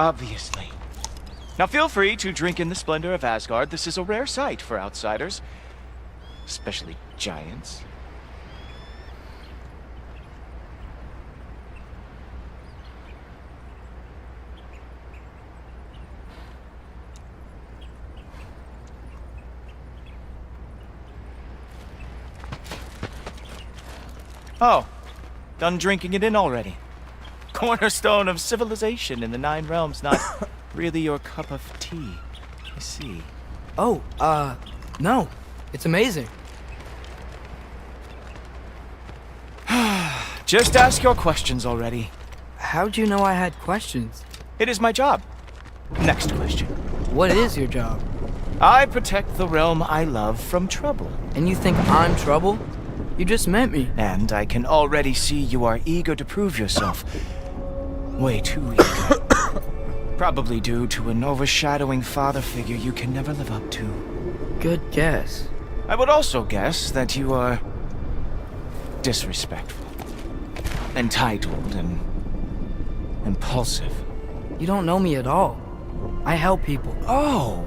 Obviously. Now feel free to drink in the splendor of Asgard. This is a rare sight for outsiders. Especially giants. Oh, done drinking it in already. Cornerstone of civilization in the 9 realms, not really your cup of tea. I see. Oh, no. It's amazing. Just ask your questions already. How'd you know I had questions? It is my job. Next question. What is your job? I protect the realm I love from trouble. And you think I'm trouble? You just met me. And I can already see you are eager to prove yourself. Way too eager. Probably due to an overshadowing father figure you can never live up to. Good guess. I would also guess that you are disrespectful, entitled, and impulsive. You don't know me at all. I help people. Oh,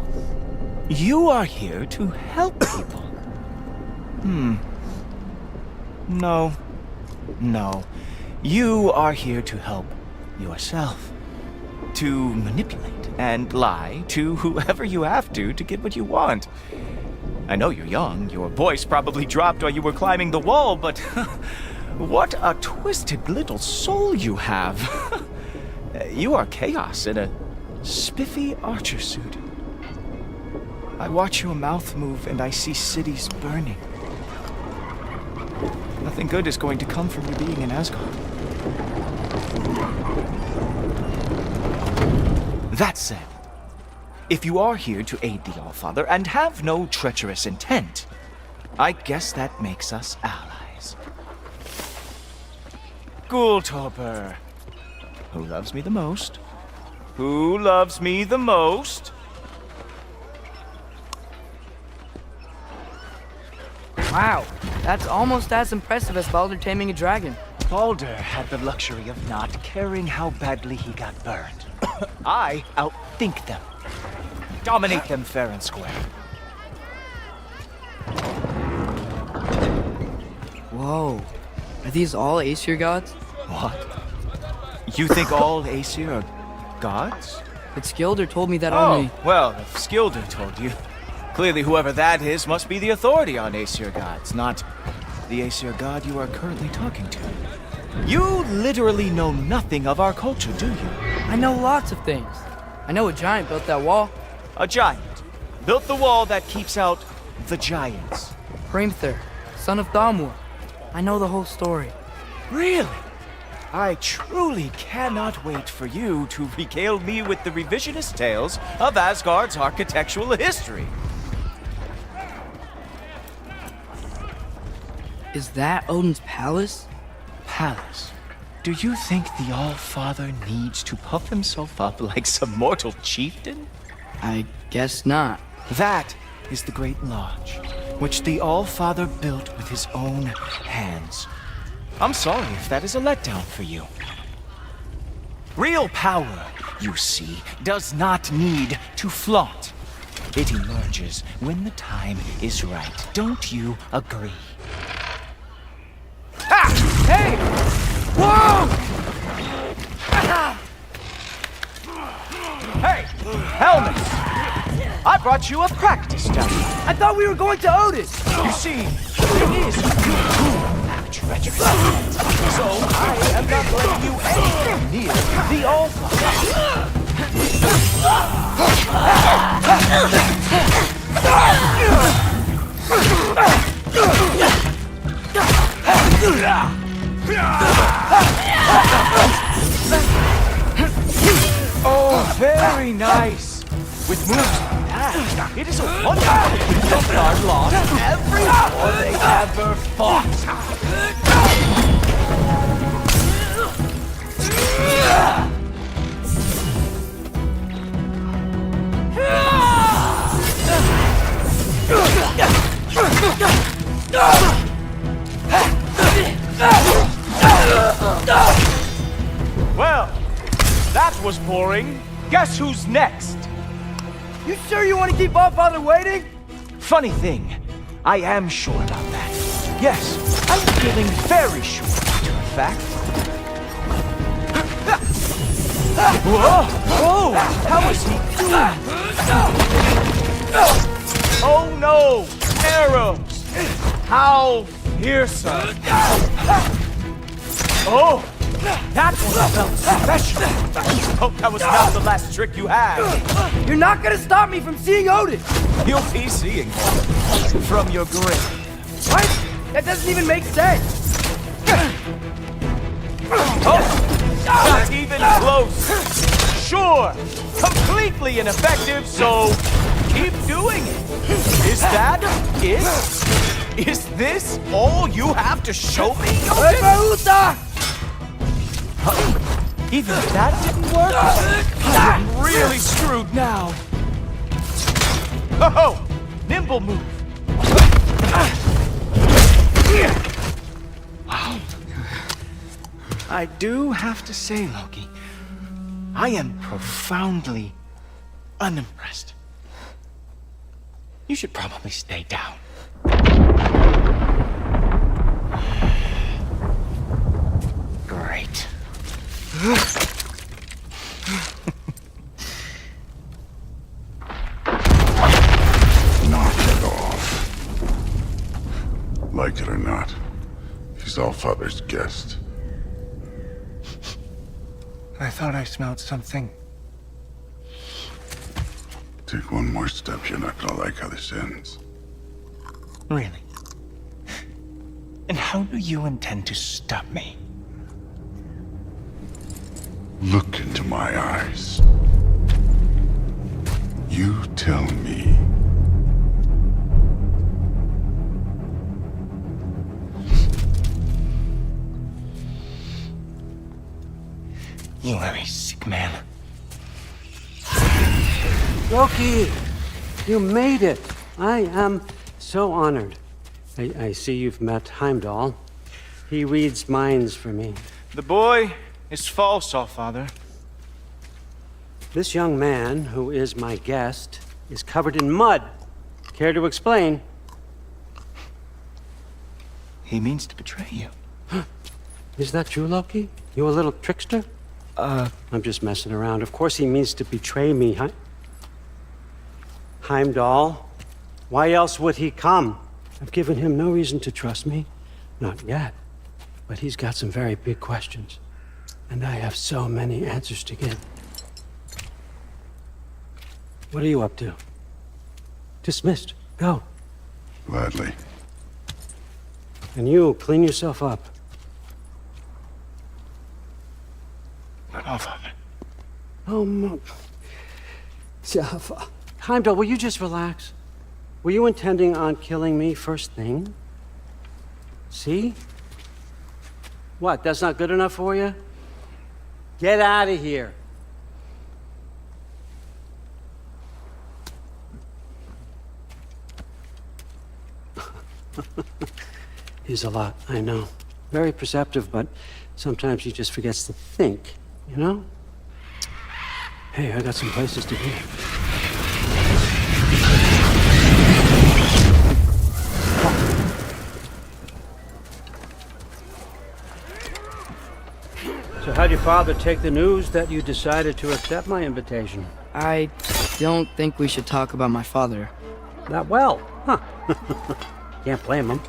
you are here to help people. No. You are here to help yourself. To manipulate and lie to whoever you have to get what you want. I know you're young. Your voice probably dropped while you were climbing the wall, but what a twisted little soul you have. You are chaos in a spiffy archer suit. I watch your mouth move and I see cities burning. Nothing good is going to come from you being in Asgard. That said, if you are here to aid the Allfather and have no treacherous intent, I guess that makes us allies. Gultorper. Who loves me the most? Who loves me the most? Wow, that's almost as impressive as Baldur taming a dragon. Baldur had the luxury of not caring how badly he got burned. I outthink them. Dominate them fair and square. Whoa. Are these all Aesir gods? What? You think all Aesir are gods? But Skilder told me that Oh, only... well, if Skilder told you, clearly whoever that is must be the authority on Aesir gods, not the Aesir god you are currently talking to. You literally know nothing of our culture, do you? I know lots of things. I know a giant built that wall. A giant built the wall that keeps out the giants. Hrimthur, son of Thamur. I know the whole story. Really? I truly cannot wait for you to regale me with the revisionist tales of Asgard's architectural history. Is that Odin's palace? Palace? Do you think the All-Father needs to puff himself up like some mortal chieftain? I guess not. That is the Great Lodge, which the All-Father built with his own hands. I'm sorry if that is a letdown for you. Real power, you see, does not need to flaunt. It emerges when the time is right. Don't you agree? Ah! Hey! Whoa! Hey! Helmets! I brought you a practice dummy. I thought we were going to Otis! You see, it is you who have treacherous intent. So I am not letting you anywhere near the All-Father. Oh, very nice. With moves like that, it is a wonder the Asgard lost every war they ever fought. Well, that was boring. Guess who's next? You sure you want to keep our father waiting? Funny thing, I am sure about that. Yes, I'm feeling very sure, matter of fact. Whoa! Whoa! How is he doing? Oh no! Arrows! How fearsome! Oh! That one felt special! Hope that was not the last trick you had! You're not gonna stop me from seeing Odin! You'll be seeing him from your grave. What? That doesn't even make sense! Oh! Not even close! Sure! Completely ineffective, so keep doing it! Is that it? Is this all you have to show me? Hey, Baruta! Even that didn't work? I'm really screwed now. Oh! Nimble move! Wow. I do have to say, Loki, I am profoundly unimpressed. You should probably stay down. Great. Knock it off. Like it or not, he's Allfather's guest. I thought I smelled something. Take one more step, you're not gonna like how this ends. Really? And how do you intend to stop me? Look into my eyes. You tell me. You are a sick man. Loki, you made it. I am so honored. I see you've met Heimdall. He reads minds for me. The boy is false, Allfather. This young man, who is my guest, is covered in mud. Care to explain? He means to betray you. Is that true, Loki? You a little trickster? I'm just messing around. Of course he means to betray me, Heimdall. Why else would he come? I've given him no reason to trust me. Not yet. But he's got some very big questions. And I have so many answers to give. What are you up to? Dismissed. Go. Gladly. And you, clean yourself up. But Allfather. Oh, my... Jaffa. Heimdall, will you just relax? Were you intending on killing me first thing? See? What, that's not good enough for you? Get out of here. He's a lot, I know. Very perceptive, but sometimes he just forgets to think, you know? Hey, I got some places to be. So how'd your father take the news that you decided to accept my invitation? I don't think we should talk about my father. Not well, huh? Can't blame him.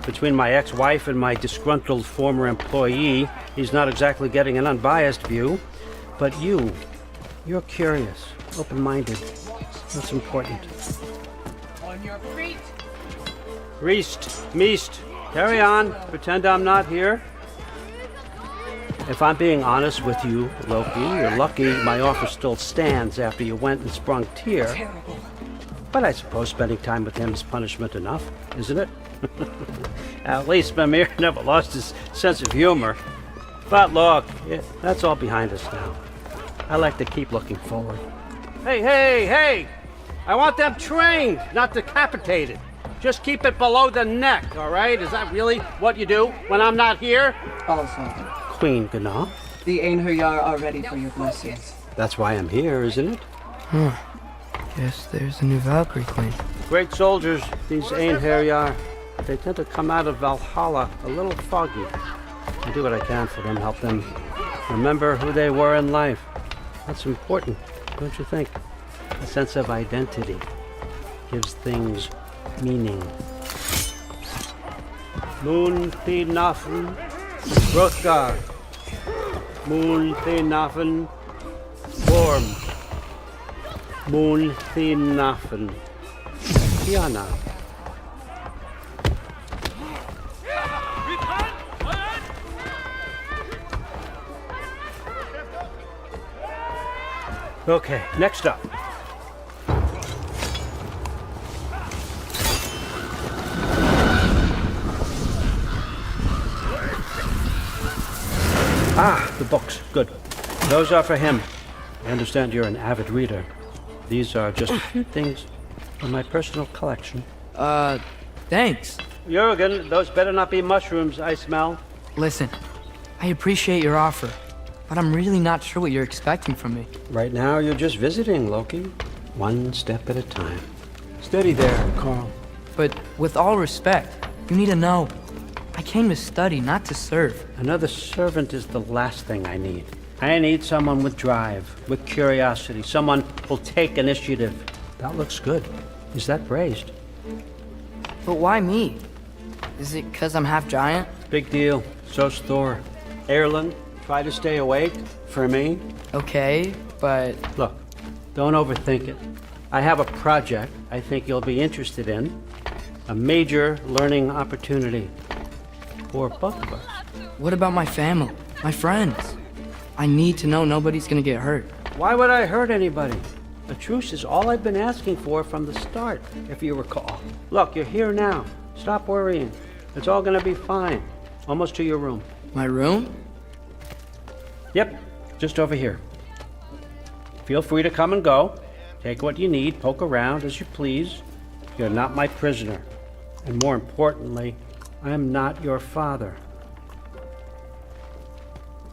Between my ex-wife and my disgruntled former employee, he's not exactly getting an unbiased view. But you're curious, open-minded. That's important. On your feet! Meest, carry on. Pretend I'm not here. If I'm being honest with you, Loki, you're lucky my offer still stands after you went and sprung Tyr. Terrible. But I suppose spending time with him is punishment enough, isn't it? At least Mimir never lost his sense of humor. But look, that's all behind us now. I like to keep looking forward. Hey! I want them trained, not decapitated. Just keep it below the neck, all right? Is that really what you do when I'm not here? Allfather, Queen Gná. the Einherjar are ready for your blessings. That's why I'm here, isn't it? Guess there's a new Valkyrie Queen. Great soldiers, these Einherjar. They tend to come out of Valhalla a little foggy. I do what I can for them, help them remember who they were in life. That's important, don't you think? A sense of identity gives things meaning. Moon Thinafen, Hrothgar. Moon Thinafen, Worm. Moon Thinafen, Tiana. Okay, next up. Ah, the books. Good. Those are for him. I understand you're an avid reader. These are just a few things from my personal collection. Thanks. Jurgen, those better not be mushrooms I smell. Listen, I appreciate your offer, but I'm really not sure what you're expecting from me. Right now, you're just visiting, Loki. One step at a time. Steady there, Carl. But with all respect, you need to know, I came to study, not to serve. Another servant is the last thing I need. I need someone with drive, with curiosity, someone who'll take initiative. That looks good. Is that praised? But why me? Is it because I'm half giant? Big deal. So's Thor. Erlen, try to stay awake for me. Okay, but Look, don't overthink it. I have a project I think you'll be interested in. A major learning opportunity for both of us. what about my family, my friends? I need to know nobody's gonna get hurt. Why would I hurt anybody? A truce is all I've been asking for from the start, if you recall. Look, you're here now. Stop worrying. It's all gonna be fine. Almost to your room. My room? Yep, just over here. Feel free to come and go. Take what you need, poke around as you please. You're not my prisoner. And more importantly, I'm not your father.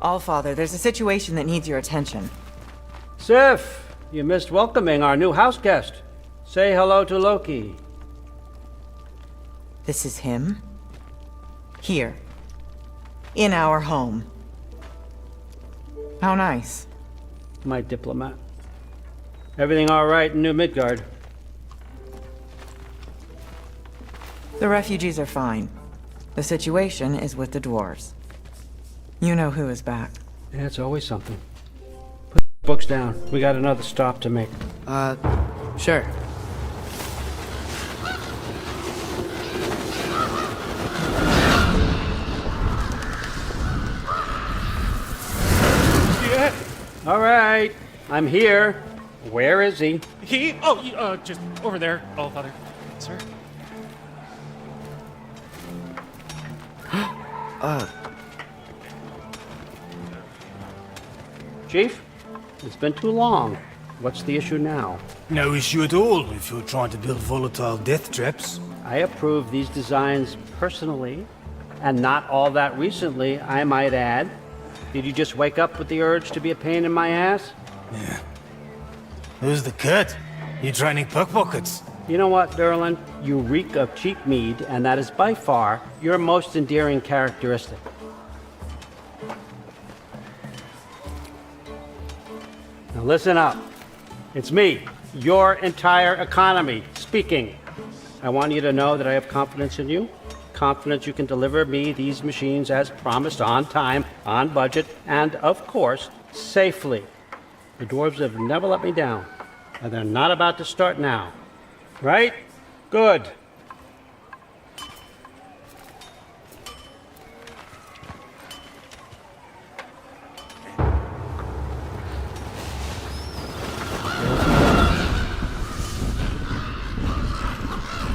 Allfather, there's a situation that needs your attention. Sif, you missed welcoming our new house guest. Say hello to Loki. This is him? Here. In our home. How nice. My diplomat. Everything all right in New Midgard? The refugees are fine. The situation is with the dwarves. You know who is back. Yeah, it's always something. Put the books down. We got another stop to make. Sure. All right, I'm here. Where is he? Just over there, Allfather. Sir? Chief, it's been too long. What's the issue now? No issue at all if you're trying to build volatile death traps. I approve these designs personally, and not all that recently, I might add. Did you just wake up with the urge to be a pain in my ass? Yeah. Who's the cut? You training pickpockets? You know what, Derlin? You reek of cheap mead, and that is by far your most endearing characteristic. Now listen up. It's me, your entire economy, speaking. I want you to know that I have confidence in you. Confidence you can deliver me these machines as promised, on time, on budget, and of course, safely. The dwarves have never let me down, and they're not about to start now. Right? Good.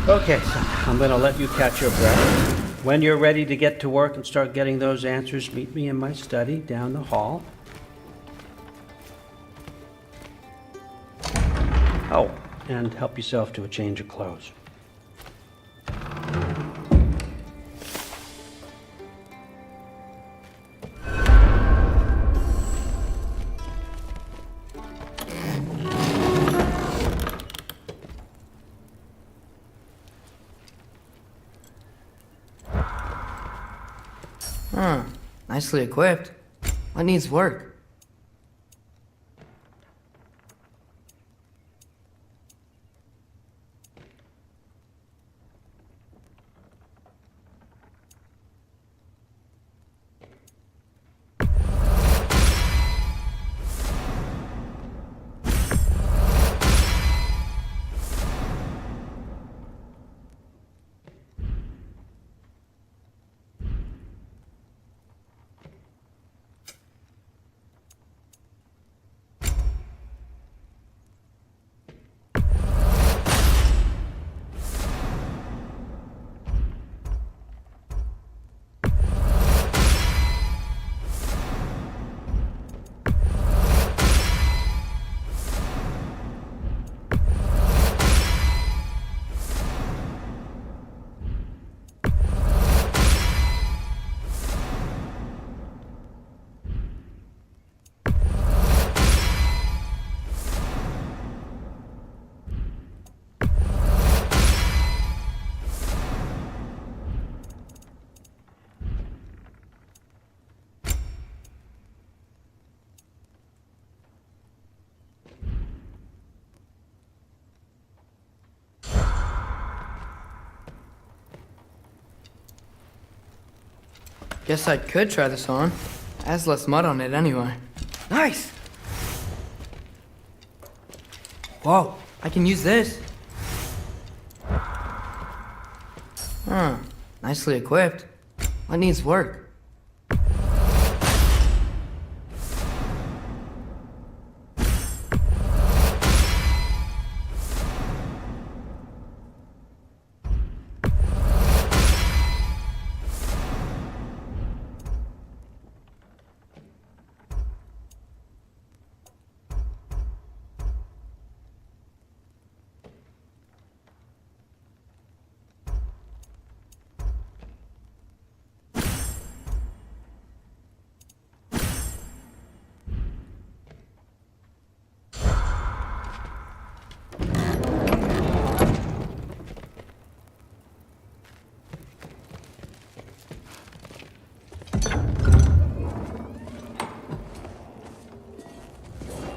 Okay, so I'm going to let you catch your breath. When you're ready to get to work and start getting those answers, meet me in my study down the hall. Oh, and help yourself to a change of clothes. Huh. Nicely equipped. What needs work? Guess I could try this on. Has less mud on it anyway. Nice! Whoa, I can use this. Huh, nicely equipped. What needs work?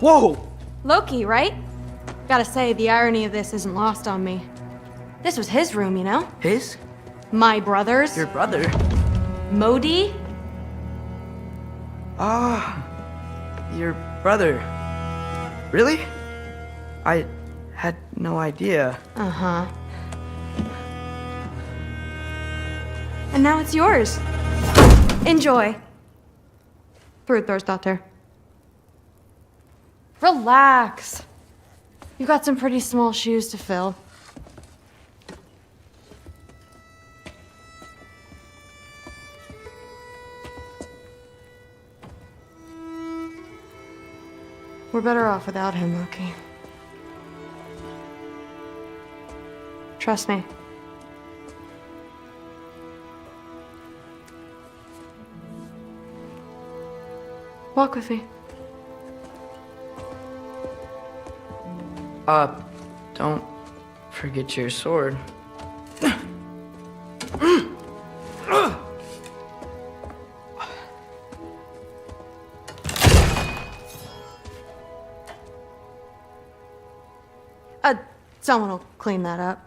Whoa! Loki, right? Gotta say, the irony of this isn't lost on me. This was his room, you know? His? My brother's. Your brother? Modi? Ah, your brother. Really? I had no idea. Uh-huh. And now it's yours. Enjoy. Thrudthorstdottir. Relax. You've got some pretty small shoes to fill. We're better off without him, Loki. Trust me. Walk with me. Don't forget your sword. Someone will clean that up.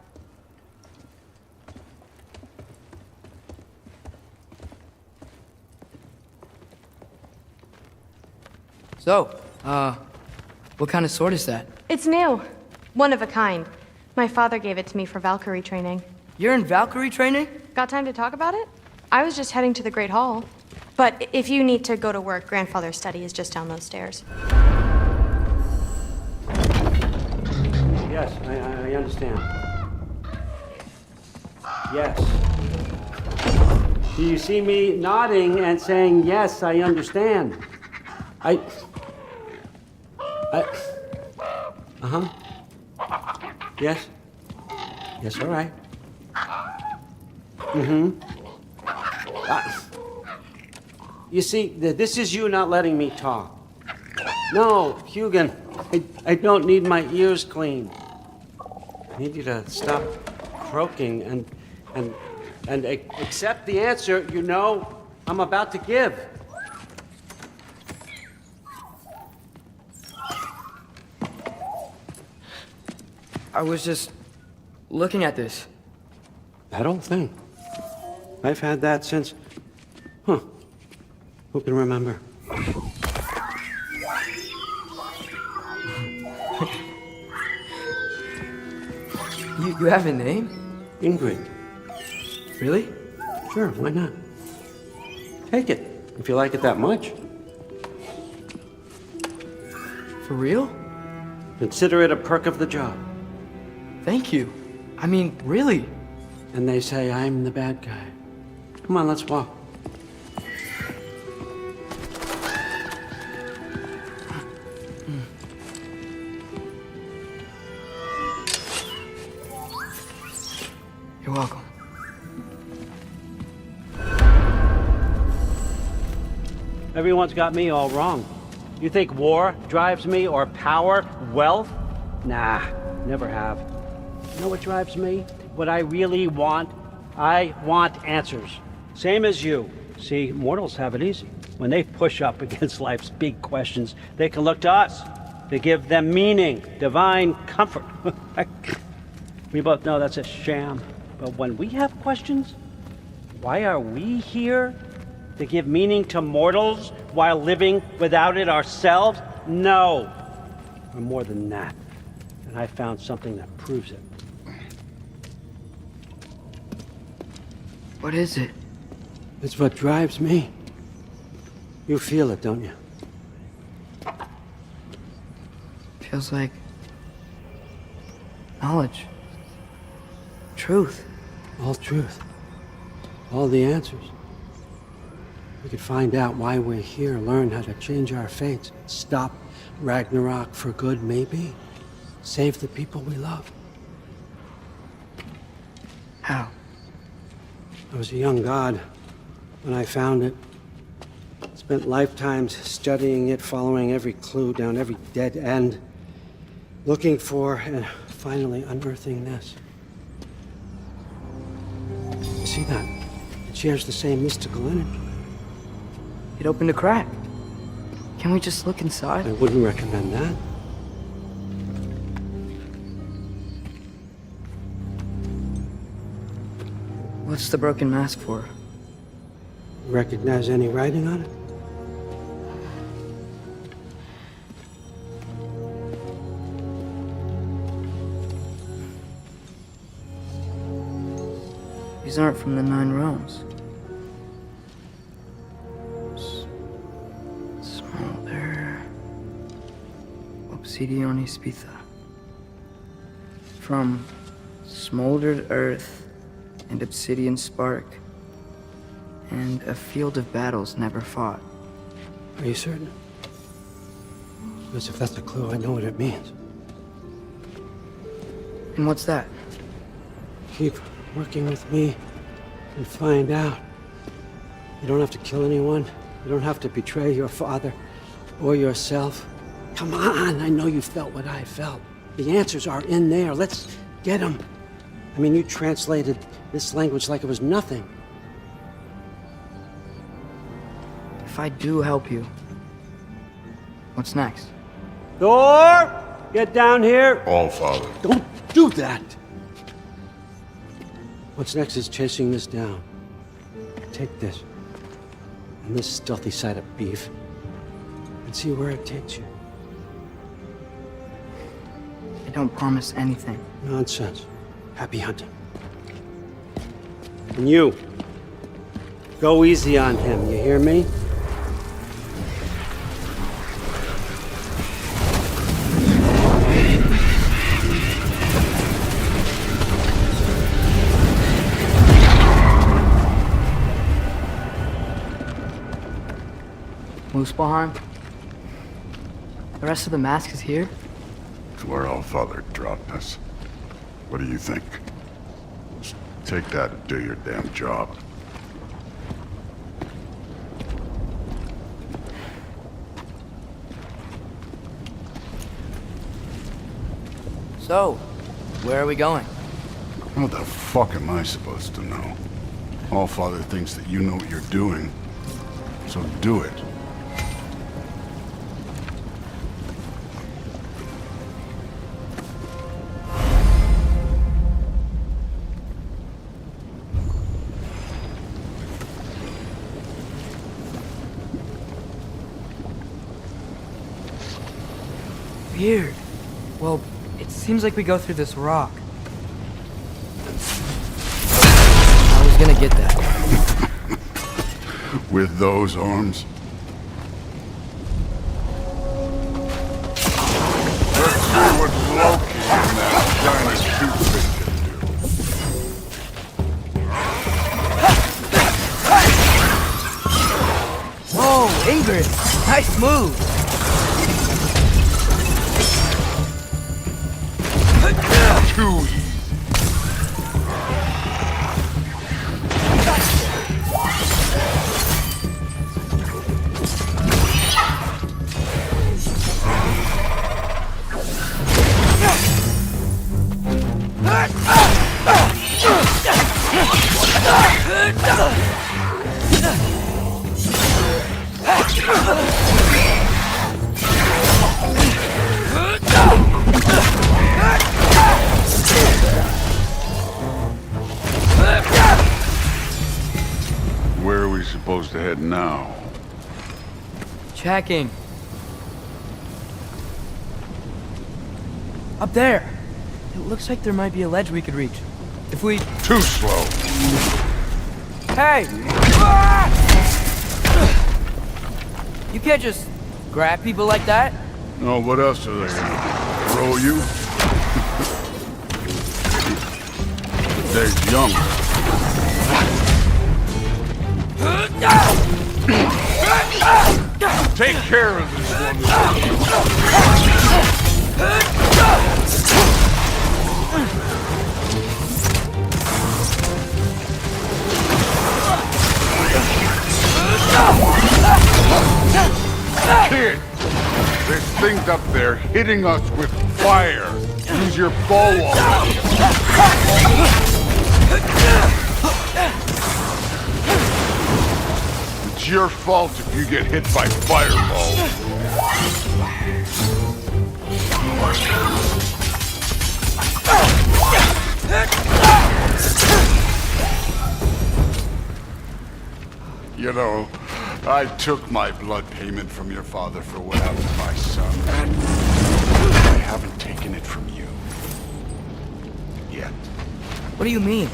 So, what kind of sword is that? It's new. One of a kind. My father gave it to me for Valkyrie training. You're in Valkyrie training? Got time to talk about it? I was just heading to the Great Hall. But if you need to go to work, grandfather's study is just down those stairs. Yes, I understand. Yes. Do you see me nodding and saying, yes, I understand? Uh-huh. Yes. Yes, all right. Mm-hmm. You see, this is you not letting me talk. No, Hugin, I don't need my ears cleaned. I need you to stop croaking and accept the answer. You know I'm about to give. I was just looking at this. That old thing. I've had that since... Huh. Who can remember? You have a name? Ingrid. Really? Sure, why not? Take it, if you like it that much. For real? Consider it a perk of the job. Thank you. I mean, really. And they say I'm the bad guy. Come on, let's walk. You're welcome. Everyone's got me all wrong. You think war drives me, or power, wealth? Nah, never have. You know what drives me? What I really want? I want answers. Same as you. See, mortals have it easy. When they push up against life's big questions, they can look to us to give them meaning, divine comfort. We both know that's a sham. But when we have questions, why are we here? To give meaning to mortals while living without it ourselves? No. We're more than that. And I found something that proves it. What is it? It's what drives me. You feel it, don't you? Feels like knowledge. Truth. All truth. All the answers. We could find out why we're here, learn how to change our fates, stop Ragnarok for good, maybe. Save the people we love. How? I was a young god when I found it. Spent lifetimes studying it, following every clue down every dead end, looking for and finally unearthing this. You see that? It shares the same mystical energy. It opened a crack. Can we just look inside? I wouldn't recommend that. What's the broken mask for? Recognize any writing on it? These aren't from the Nine Realms. Smolder. Obsidione Spitha. From smoldered earth and obsidian spark, and a field of battles never fought. Are you certain? Because if that's a clue, I know what it means. And what's that? Keep working with me and find out. You don't have to kill anyone. You don't have to betray your father or yourself. Come on, I know you felt what I felt. The answers are in there. Let's get them. I mean, you translated this language like it was nothing. If I do help you, what's next? Thor! Get down here! All Father. Don't do that! What's next is chasing this down. Take this, and this stealthy side of beef, and see where it takes you. I don't promise anything. Nonsense. Happy hunting. And you, go easy on him, you hear me? Muspelheim? The rest of the mask is here? It's where All Father dropped us. What do you think? Just take that and do your damn job. So, where are we going? What the fuck am I supposed to know? All Father thinks that you know what you're doing, So do it. Weird. Well, it seems like we go through this rock. I was gonna get that. With those arms? Let's see what Loki and that giant toothpick can do. Whoa, Ingrid! Nice move! Too easy. Where are we supposed to head now? Checking. Up there! It looks like there might be a ledge we could reach. If we... Too slow. Hey! You can't just grab people like that. Oh, what else are they gonna do? Throw you? They're young. Take care of this one. Kid, there's things up there hitting us with fire. Use your bow on it. It's your fault if you get hit by fireballs. You know, I took my blood payment from your father for what happened to my son. I haven't taken it from you. Yet. What do you mean?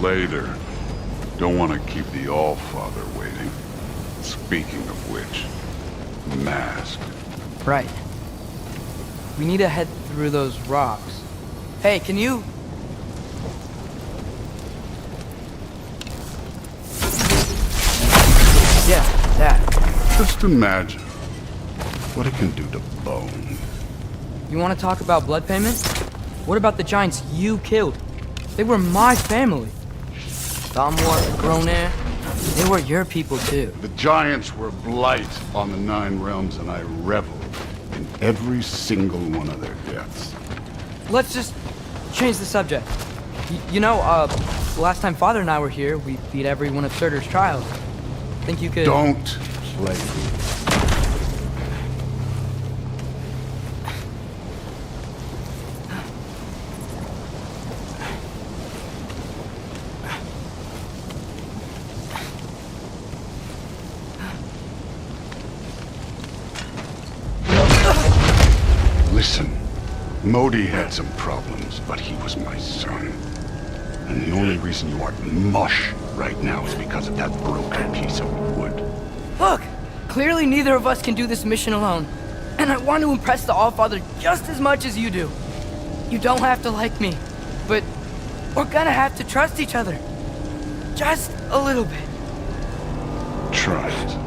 Later. Don't want to keep the All-Father waiting. Speaking of which, the mask. Right. We need to head through those rocks. Hey, can you... Yeah, that. Just imagine what it can do to bone. You want to talk about blood payment? What about the giants you killed? They were my family. Thamor, Groner, they were your people too. The giants were blight on the Nine Realms, and I reveled in every single one of their deaths. Let's just change the subject. You know, last time Father and I were here, we beat every one of Surtur's trials. Think you could... Don't play. Listen, Modi had some problems, but he was my son. And the only reason you aren't mush right now is because of that broken piece of wood. Look! Clearly neither of us can do this mission alone. And I want to impress the Allfather just as much as you do. You don't have to like me, but we're gonna have to trust each other. Just a little bit. Try it.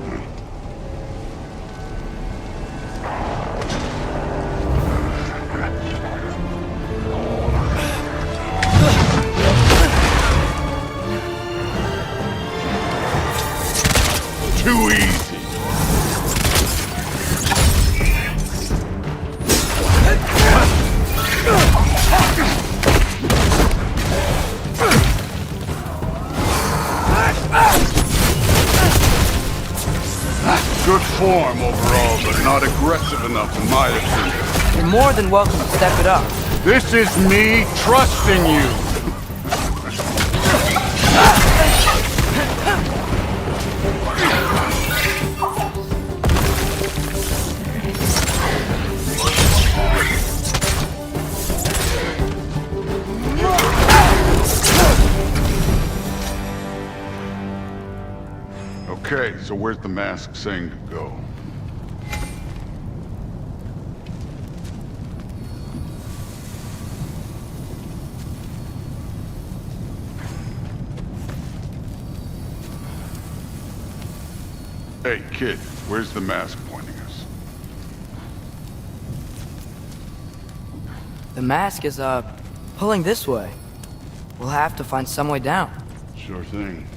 Too easy. form overall, but not aggressive enough in my opinion. You're more than welcome to step it up. This is me trusting you. Okay, so where's the mask saying to go? Hey, kid, where's the mask pointing us? The mask is, pulling this way. We'll have to find some way down. Sure thing.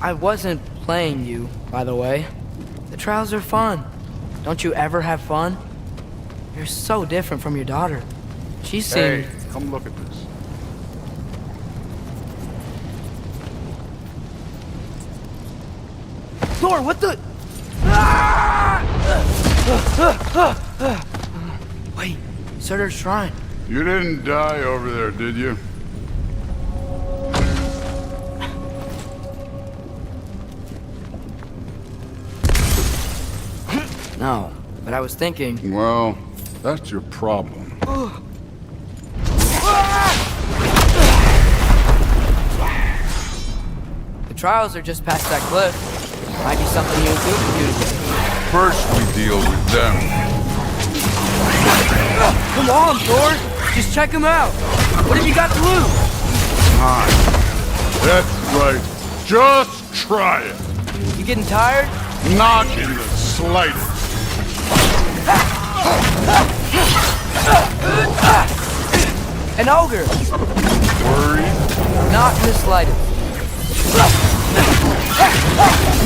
I wasn't playing you, by the way. The trials are fun. Don't you ever have fun? You're so different from your daughter. She seemed... Hey, come look at this. Thor, what the... Wait, Surtur's shrine. You didn't die over there, did you? No, but I was thinking... Well, that's your problem. The trials are just past that cliff. Might be something you and Duke can do together. First, we deal with them. Come on, Thor! Just check them out! What have you got to lose? Time. That's right. Just try it. You getting tired? Not in the slightest. An ogre! Worried? Not in the slightest.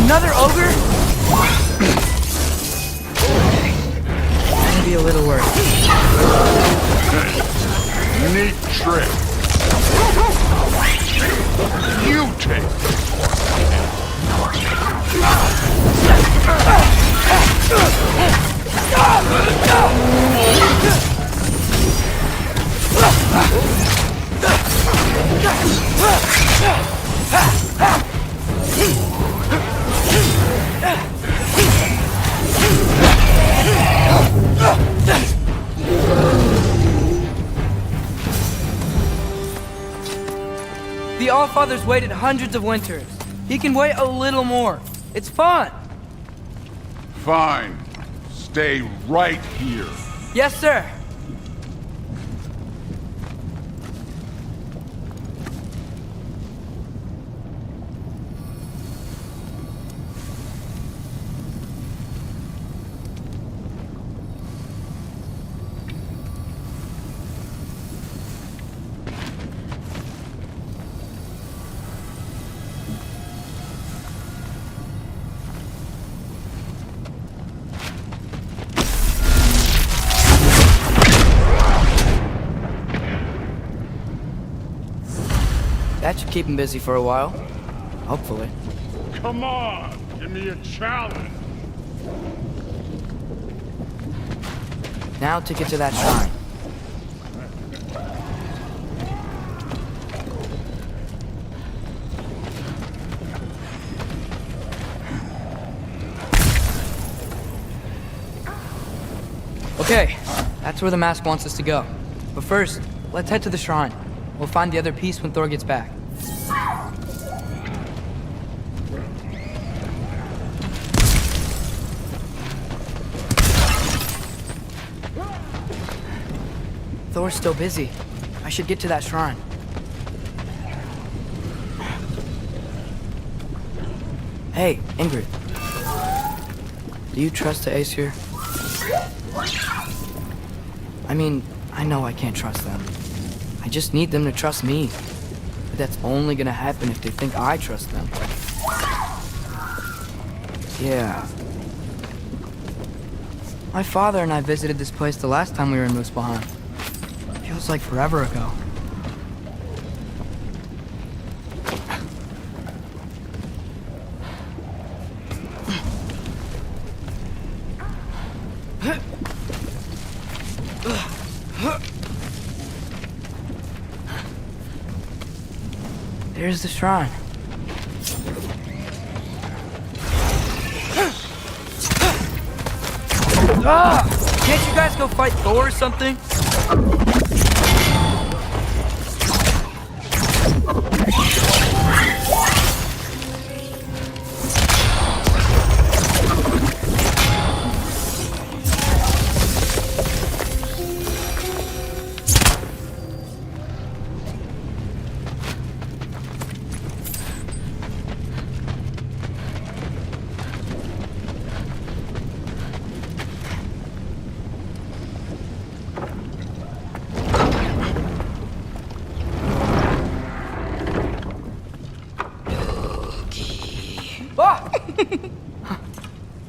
Another ogre? Maybe a little worse. Hey, neat trick. You take this The Allfather's waited hundreds of winters. He can wait a little more. It's fun. Fine. Stay right here. Yes, sir. That should keep him busy for a while. Hopefully. Come on, give me a challenge. Now to get to that shrine. Okay, that's where the mask wants us to go. But first, let's head to the shrine. We'll find the other piece when Thor gets back. Thor's still busy. I should get to that shrine. Hey, Ingrid. Do you trust the Aesir? I mean, I know I can't trust them. I just need them to trust me. But that's only gonna happen if they think I trust them. Yeah. My father and I visited this place the last time we were in Muspelheim. Feels like forever ago. There's the shrine. Can't you guys go fight Thor or something?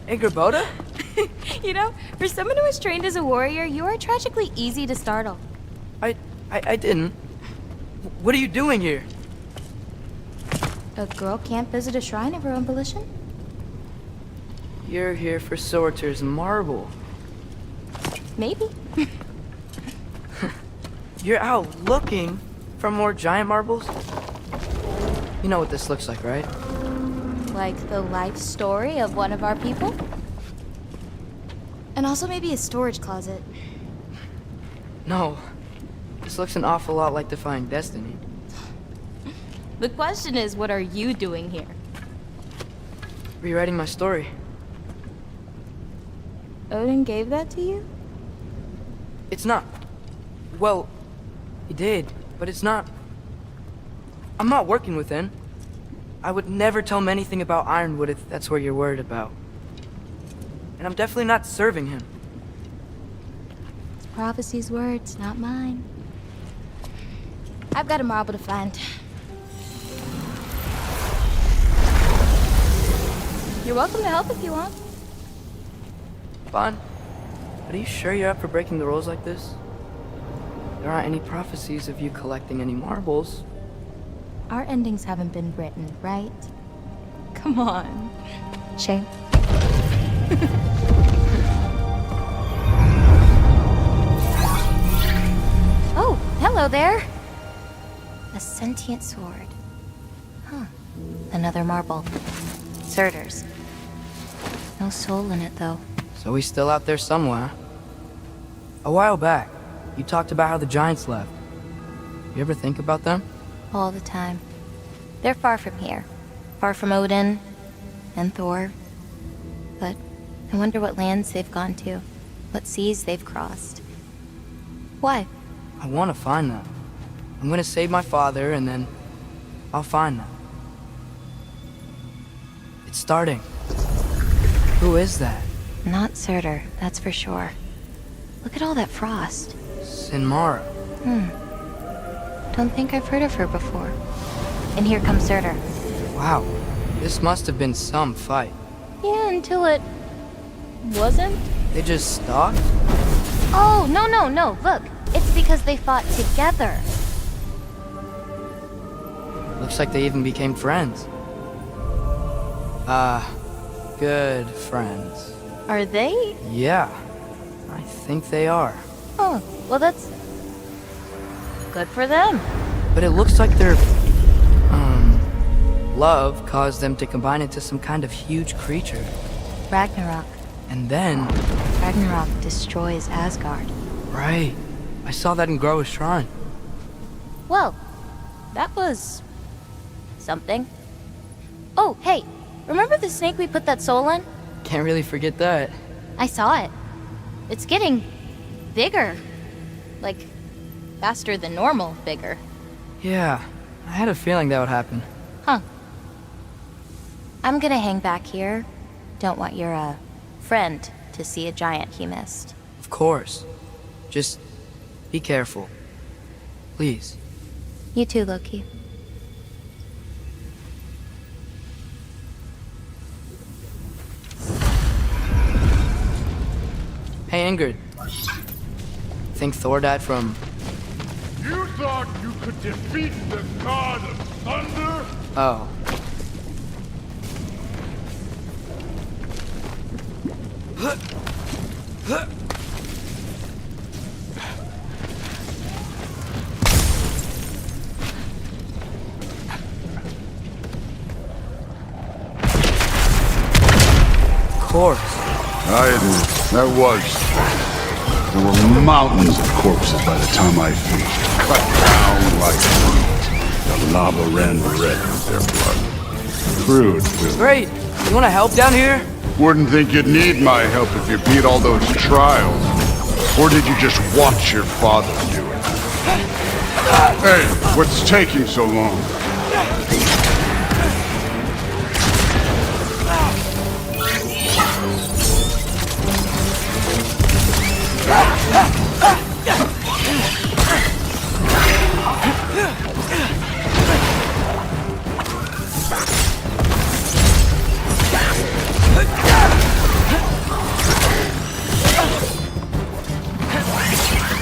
Hey, Gerboda? You know, for someone who was trained as a warrior, you are tragically easy to startle. I didn't. What are you doing here? A girl can't visit a shrine of her own volition? You're here for Sorter's marble. Maybe. You're out looking for more giant marbles? You know what this looks like, right? Like the life story of one of our people? And also maybe a storage closet. No. This looks an awful lot like Defying Destiny. The question is, what are you doing here? Rewriting my story. Odin gave that to you? It's not. Well, he did, but it's not. I'm not working with him. I would never tell him anything about Ironwood if that's what you're worried about. And I'm definitely not serving him. It's prophecy's words, not mine. I've got a marble to find. You're welcome to help if you want. Fine. But are you sure you're up for breaking the rules like this? There aren't any prophecies of you collecting any marbles. Our endings haven't been written, right? Come on. Shame. Oh, hello there. A sentient sword. Huh. Another marble. Surtur's. No soul in it, though. So he's still out there somewhere. A while back, you talked about how the giants left. You ever think about them? All the time. They're far from here. Far from Odin and Thor. But I wonder what lands they've gone to. What seas they've crossed. Why? I want to find them. I'm gonna save my father, and then I'll find them. It's starting. Who is that? Not Surtur, that's for sure. Look at all that frost. Sinmara. Don't think I've heard of her before. And here comes Surtur. Wow. This must have been some fight. Yeah, until it wasn't. They just stalked? Oh, no. Look, it's because they fought together. Looks like they even became friends. Good friends. Are they? Yeah, I think they are. Oh, well, that's good for them. But it looks like their, love caused them to combine into some kind of huge creature. Ragnarok. And then... Ragnarok destroys Asgard. Right. I saw that in Groa's shrine. Well, that was... something. Oh, hey, remember the snake we put that soul in? Can't really forget that. I saw it. It's getting bigger. Like, faster than normal bigger. Yeah, I had a feeling that would happen. Huh. I'm gonna hang back here. Don't want your, friend to see a giant he missed. Of course. Just be careful. Please. You too, Loki. Hey, Ingrid. Think Thor died from... You thought you could defeat the god of thunder? Oh. corpse. Aye, it is. That was. There were mountains of corpses by the time I finished. Cut down like meat. The lava ran red with their blood. Crude, too. Great. You want to help down here? Wouldn't think you'd need my help if you beat all those trials. Or did you just watch your father do it? Hey, what's taking so long?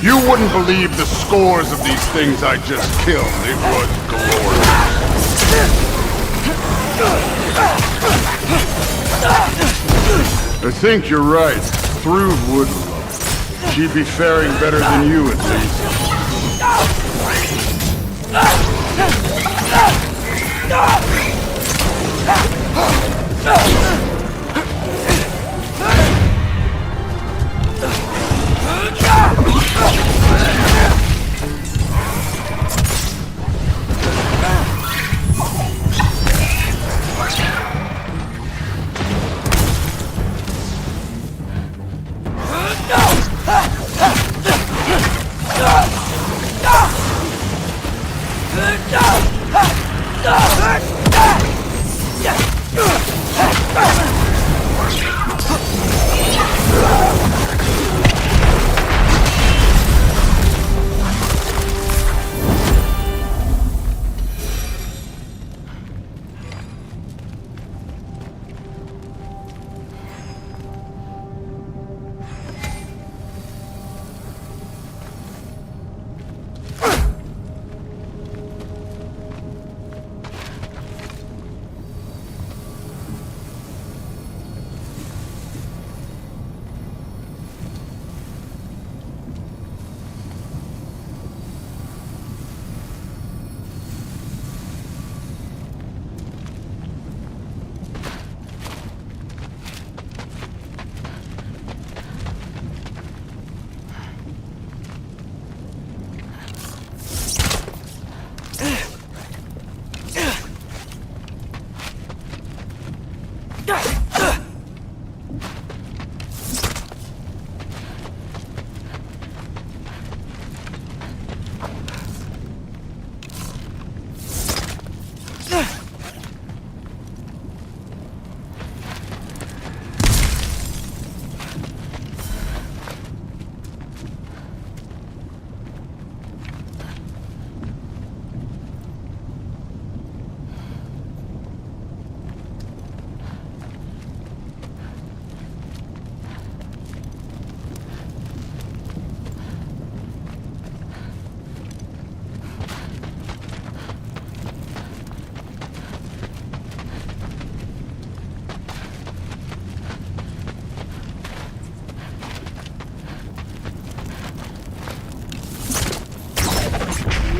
You wouldn't believe the scores of these things I just killed. It was glorious. I think you're right. Thrude would love it. She'd be faring better than you, at least.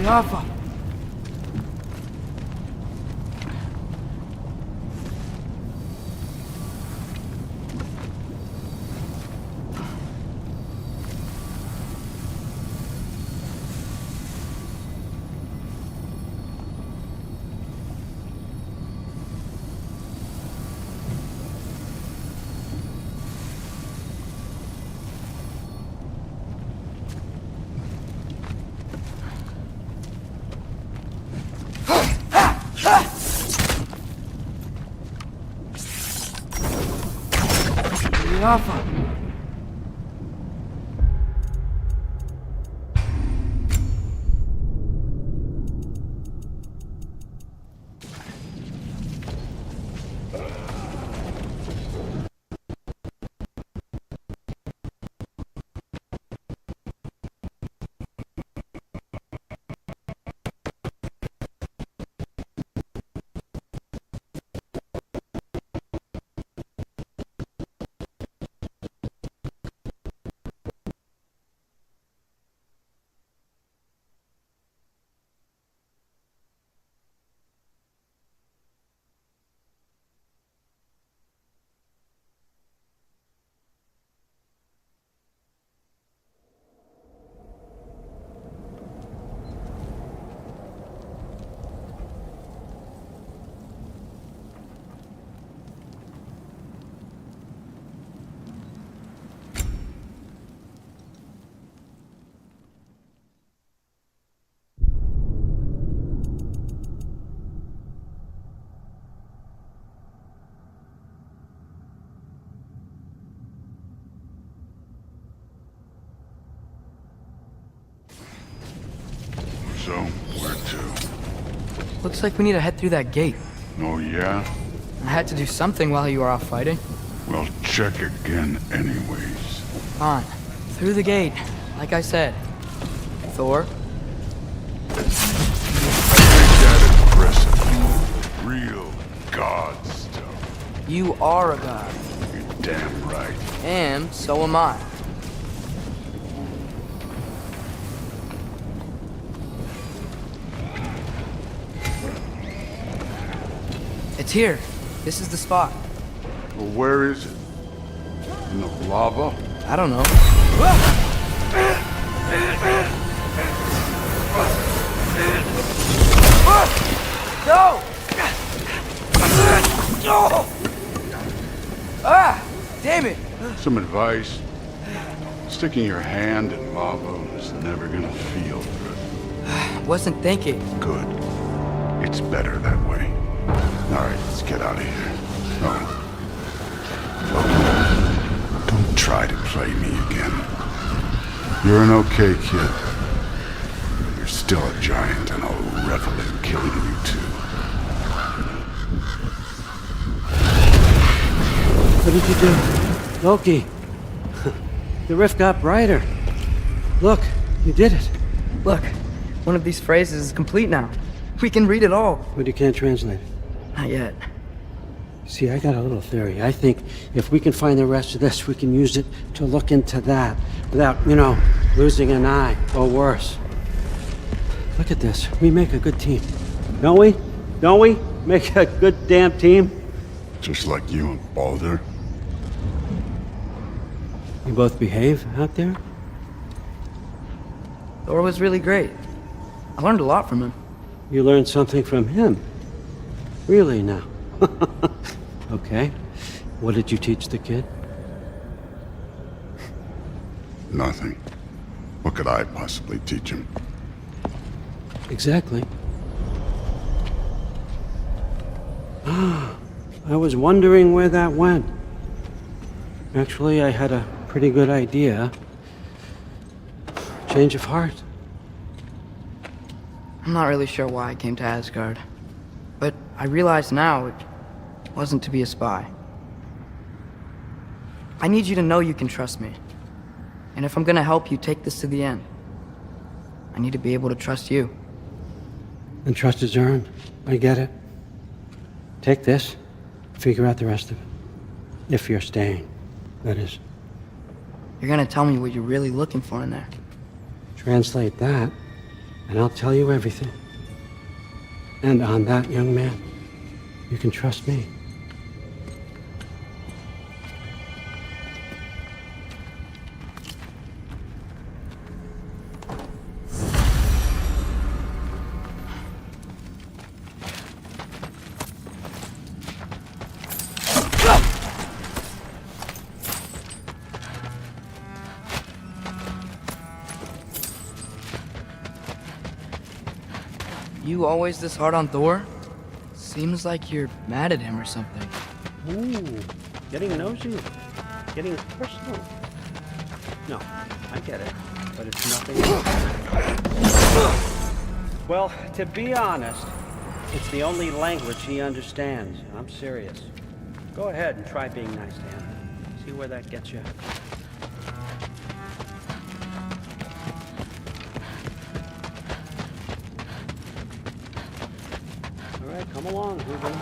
Rafa. Rafa. So, where to? Looks like we need to head through that gate. Oh, yeah? I had to do something while you were off fighting. Well, check again anyways. Fine. Through the gate, like I said. Thor? Make that impressive. Real god stuff. You are a god. You're damn right. And so am I. It's here. This is the spot. Well, where is it? In the lava? I don't know. No! Ah! Damn it! Some advice. Sticking your hand in lava is never gonna feel good. Wasn't thinking. Good. It's better that way. Alright, let's get out of here. Oh. Don't try to play me again. You're an okay kid. But you're still a giant, and I'll revel in killing you too. What did you do? Loki. The rift got brighter. Look, you did it. Look, one of these phrases is complete now. We can read it all. But you can't translate it. Not yet. See, I got a little theory. I think if we can find the rest of this, we can use it to look into that without, losing an eye or worse. Look at this. We make a good team. Don't we? Don't we? Make a good damn team? Just like you and Baldur. You both behave out there? Thor was really great. I learned a lot from him. You learned something from him? Really now? Okay. What did you teach the kid? Nothing. What could I possibly teach him? Exactly. I was wondering where that went. Actually, I had a pretty good idea. Change of heart. I'm not really sure why I came to Asgard. But I realize now it wasn't to be a spy. I need you to know you can trust me. And if I'm gonna help you take this to the end, I need to be able to trust you. And trust is earned. I get it. Take this, figure out the rest of it. If you're staying, that is. You're gonna tell me what you're really looking for in there. Translate that, and I'll tell you everything. And on that, young man, you can trust me. You always this hard on Thor? Seems like you're mad at him or something. Ooh, getting nosy, getting personal. No, I get it, but it's nothing. Well, to be honest, it's the only language he understands. I'm serious. Go ahead and try being nice to him. See where that gets you. All right, come along, Ruben.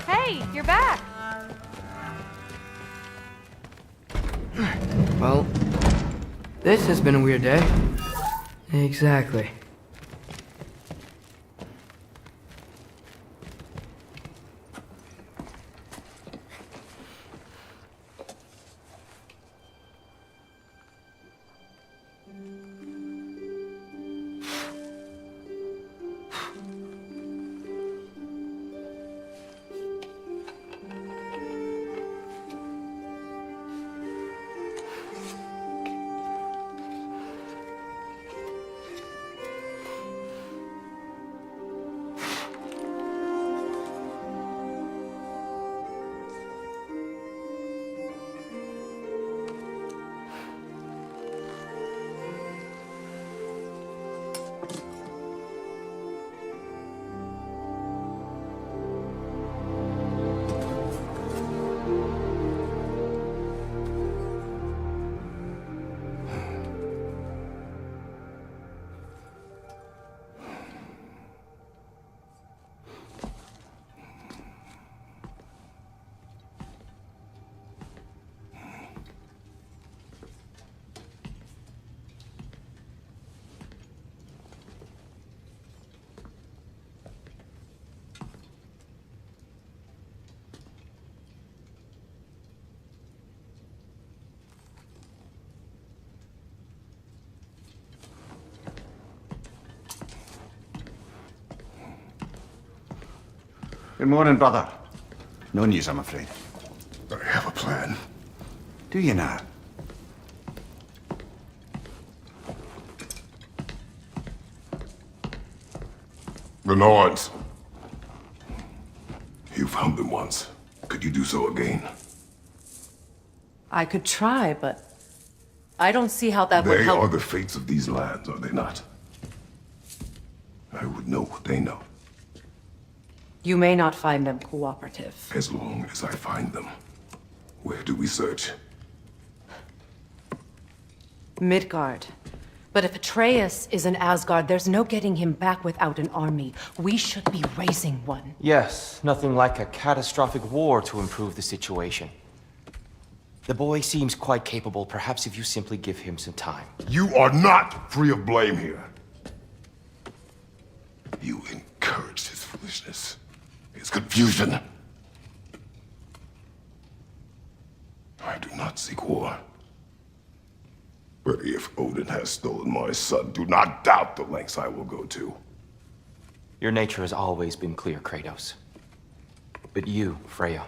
Hey, you're back. Well, this has been a weird day. Exactly. Good morning, brother. No news, I'm afraid. I have a plan. Do you now? The Nords. You found them once. Could you do so again? I could try, but I don't see how that would They help. are the fates of these lands, are they not? I would know what they know, You may not find them cooperative. as long as I find them. Where do we search? Midgard. But if Atreus is in Asgard, there's no getting him back without an army. We should be raising one. Yes, nothing like a catastrophic war to improve the situation. The boy seems quite capable, perhaps if you simply give him some time. You are not free of blame here. You encouraged his foolishness, his confusion. I do not seek war. But if Odin has stolen my son, do not doubt the lengths I will go to. Your nature has always been clear, Kratos. But you, Freya.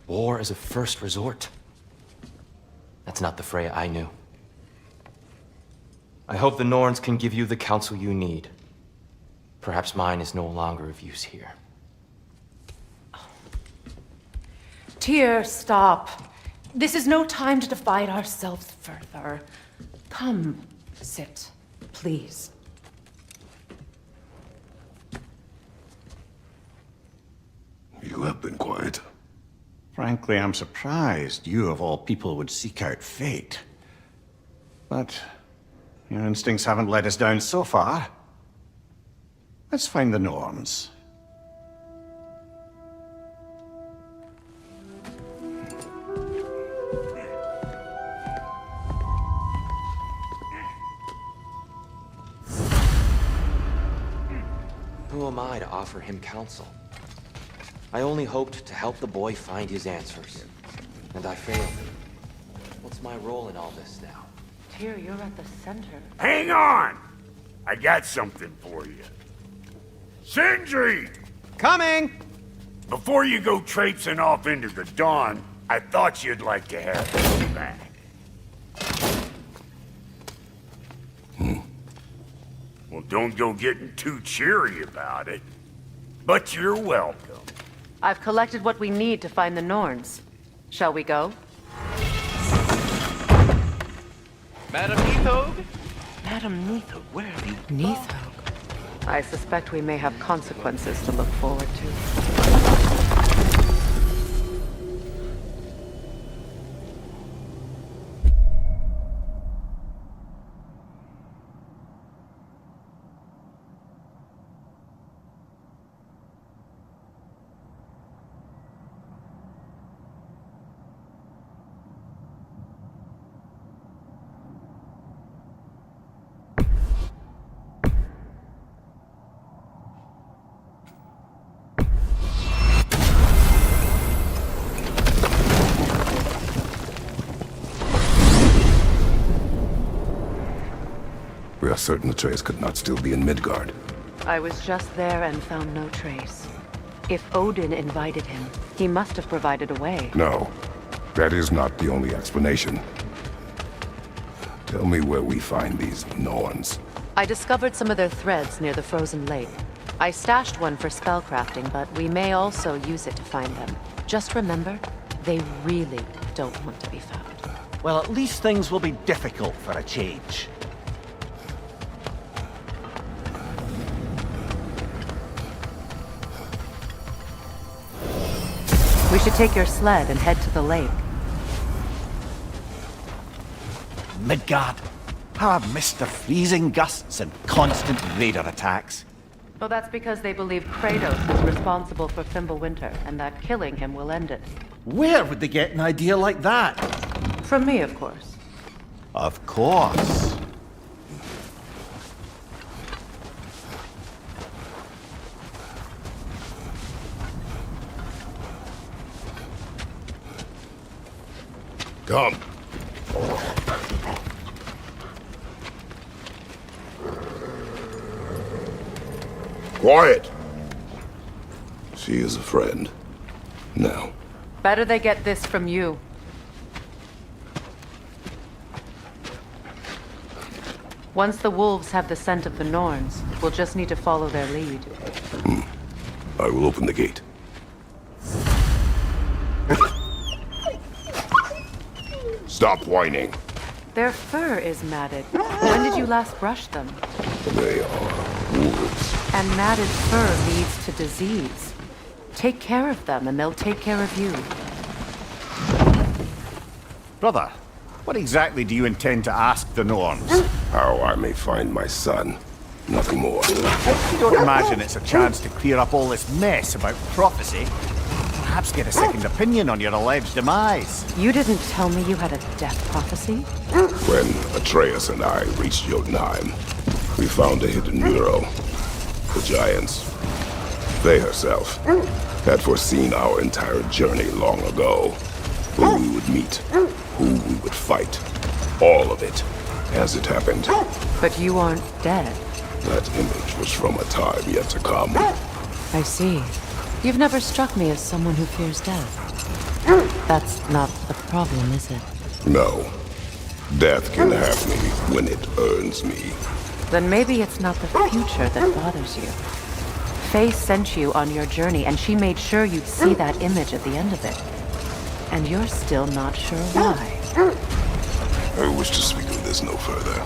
War is a first resort. That's not the Freya I knew. I hope the Norns can give you the counsel you need. Perhaps mine is no longer of use here. Tyr, stop. This is no time to divide ourselves further. Come, sit, please. You have been quiet. Frankly, I'm surprised you, of all people, would seek out fate. But your instincts haven't let us down so far. Let's find the Norns. Who am I to offer him counsel? I only hoped to help the boy find his answers. And I failed. What's my role in all this now? Tyr, you're at the center. Hang on! I got something for you. Sindri! Coming! Before you go traipsing off into the dawn, I thought you'd like to have this back. Well, don't go getting too cheery about it. But you're welcome. I've collected what we need to find the Norns. Shall we go? Madam Neathog? Madam Neathog, where are you? Neathog? I suspect we may have consequences to look forward to. We are certain Atreus could not still be in Midgard. I was just there and found no trace. If Odin invited him, he must have provided a way. No, that is not the only explanation. Tell me where we find these Norns. I discovered some of their threads near the frozen lake. I stashed one for spellcrafting, but we may also use it to find them. Just remember, they really don't want to be found. Well, at least things will be difficult for a change. We should take your sled and head to the lake. Midgard. How I've missed the freezing gusts and constant raider attacks. Well, that's because they believe Kratos is responsible for Fimbulwinter, and that killing him will end it. Where would they get an idea like that? From me, of course. Of course. Come. Quiet. She is a friend. Now. Better they get this from you. Once the wolves have the scent of the Norns, we'll just need to follow their lead. I will open the gate. Stop whining. Their fur is matted. When did you last brush them? They are wolves. And matted fur leads to disease. Take care of them, and they'll take care of you. Brother, what exactly do you intend to ask the Norns? How I may find my son. Nothing more. You don't imagine it's a chance to clear up all this mess about prophecy? Perhaps get a second opinion on your alleged demise. You didn't tell me you had a death prophecy? When Atreus and I reached Jotunheim, we found a hidden mural. The giants, they herself, had foreseen our entire journey long ago. Who we would meet, who we would fight. All of it, as it happened. But you aren't dead. That image was from a time yet to come. I see. You've never struck me as someone who fears death. That's not the problem, is it? No. Death can have me when it earns me. Then maybe it's not the future that bothers you. Faye sent you on your journey, and she made sure you'd see that image at the end of it. And you're still not sure why. I wish to speak of this no further.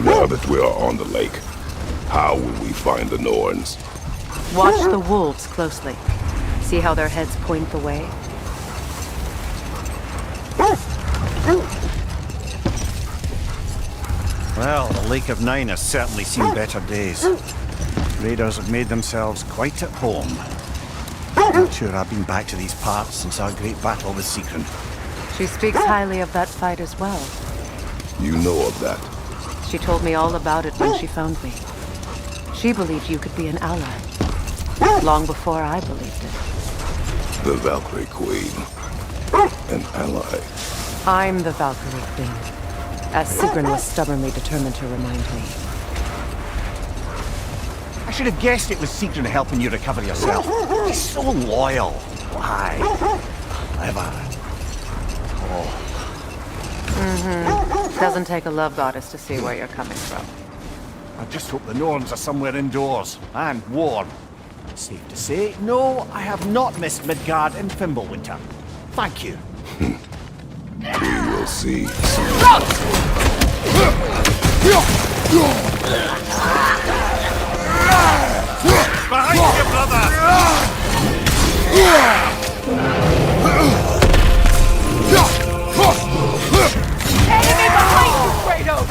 Now that we are on the lake, how will we find the Norns? Watch the wolves closely. See how their heads point the way? Well, the Lake of Nine has certainly seen better days. Raiders have made themselves quite at home. I'm sure I've been back to these parts since our great battle with Sigrun. She speaks highly of that fight as well. You know of that. She told me all about it when she found me. She believed you could be an ally. Long before I believed it. The Valkyrie Queen. An ally. I'm the Valkyrie Queen. As Sigrun was stubbornly determined to remind me. I should have guessed it was Sigrun helping you recover yourself. He's so loyal. Why? Clever. Doesn't take a love goddess to see where you're coming from. I just hope the Norns are somewhere indoors and warm. Safe to say, no, I have not missed Midgard and Fimbulwinter. Thank you. We will see. Behind you, brother! Enemy behind you, Kratos!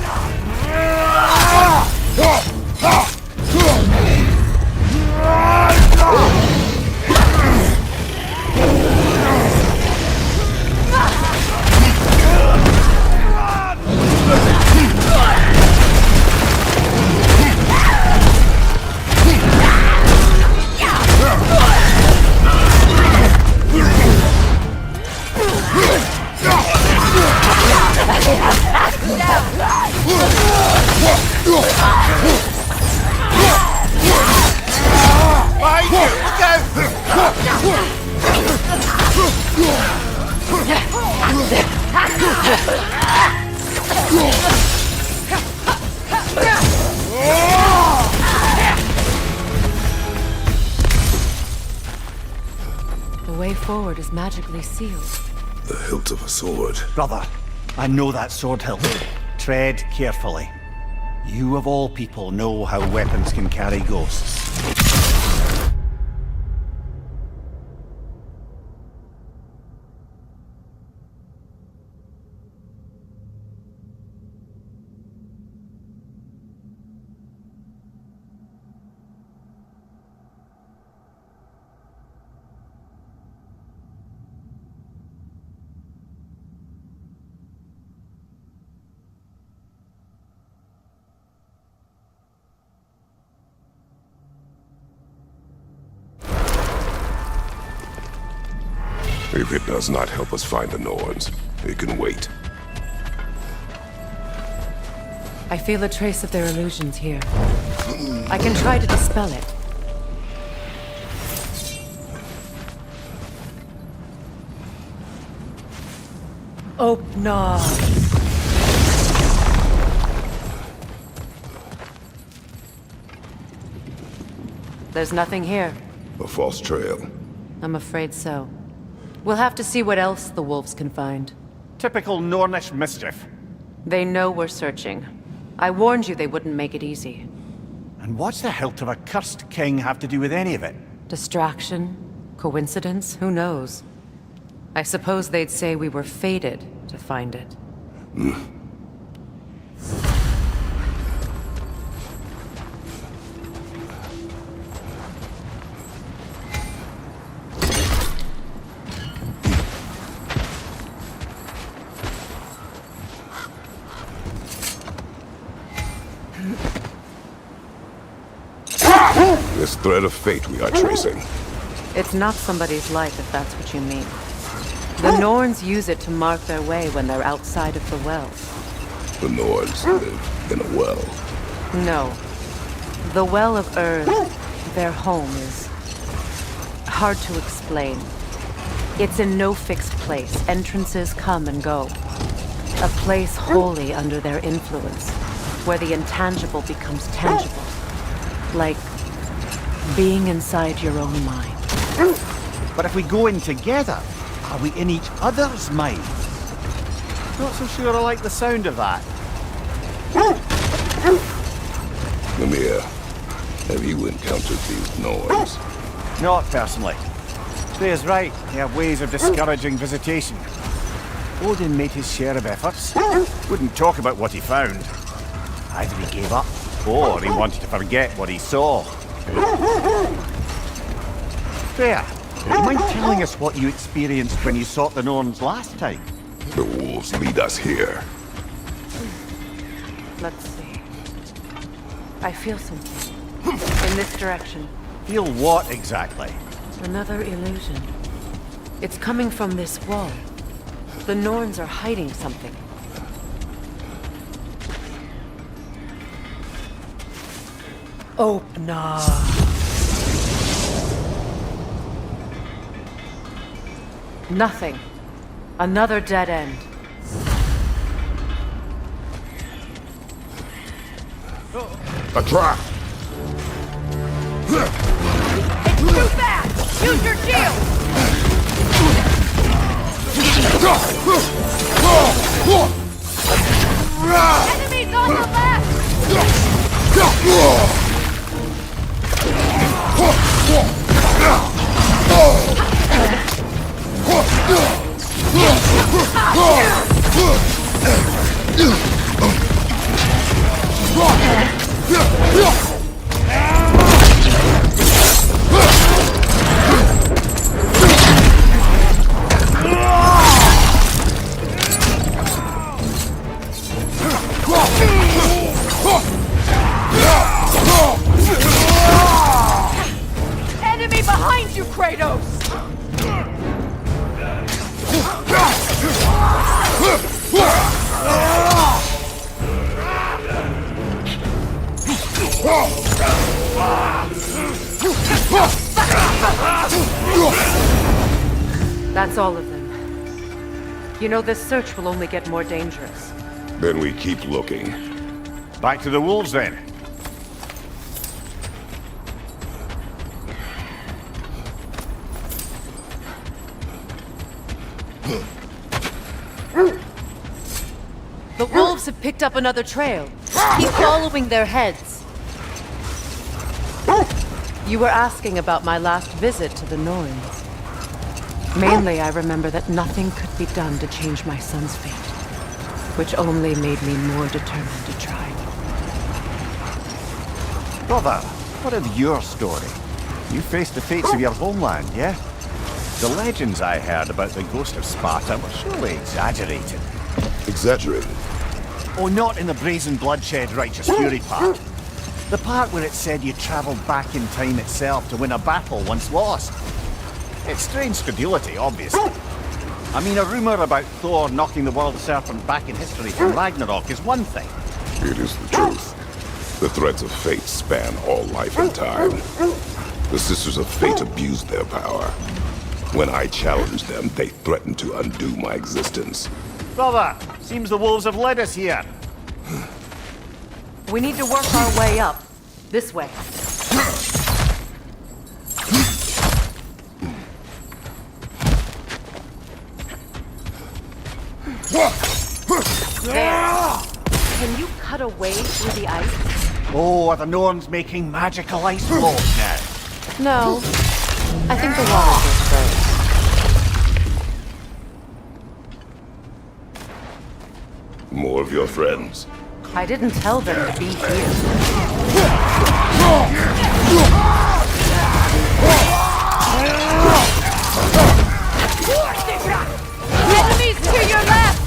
The way forward is magically sealed. The hilt of a sword. Brother, I know that sword hilt. Tread carefully. You of all people know how weapons can carry ghosts. If it does not help us find the Norns, it can wait. I feel a trace of their illusions here. I can try to dispel it. Open. There's nothing here. A false trail. I'm afraid so. We'll have to see what else the wolves can find. Typical Nornish mischief. They know we're searching. I warned you they wouldn't make it easy. And what's the hilt of a cursed king have to do with any of it? Distraction? Coincidence? Who knows? I suppose they'd say we were fated to find it. This thread of fate we are tracing. It's not somebody's life, if that's what you mean. The Norns use it to mark their way when they're outside of the well. The Nords live in a well. No. The Well of Earth, their home, is hard to explain. It's in no fixed place. Entrances come and go. A place wholly under their influence, where the intangible becomes tangible. Like being inside your own mind. But if we go in together, are we in each other's mind? Not so sure I like the sound of that. Mimir, have you encountered these Norns? Not personally. Freya's right. They have ways of discouraging visitation. Odin made his share of efforts. Wouldn't talk about what he found. Either he gave up, or he wanted to forget what he saw. Freya, do you mind telling us what you experienced when you sought the Norns last time? The wolves lead us here. Let's see. I feel something. In this direction. Feel what exactly? Another illusion. It's coming from this wall. The Norns are hiding something. Open. Nothing. Another dead end. A trap! It's too fast! Use your shield! Enemies on the left! Enemy behind you, Kratos! That's all of them. You know, this search will only get more dangerous. Then we keep looking. Back to the wolves then. The wolves have picked up another trail. Keep following their heads. You were asking about my last visit to the Norns. Mainly, I remember that nothing could be done to change my son's fate, which only made me more determined to try. Brother, what of your story? You faced the fates of your homeland, yeah? The legends I heard about the ghost of Sparta were surely exaggerated. Exaggerated? Oh, not in the brazen bloodshed righteous fury part. The part where it said you travelled back in time itself to win a battle once lost. It's strange credulity, obviously. I mean, a rumour about Thor knocking the world serpent back in history from Ragnarok is one thing. It is the truth. The threads of fate span all life and time. The Sisters of Fate abused their power. When I challenged them, they threatened to undo my existence. Brother, seems the wolves have led us here. We need to work our way up. This way. There. Can you cut a way through the ice? Oh, are the Norns making magical ice balls now? No. I think the water just froze. More of your friends. I didn't tell them to be here. Enemies to your left!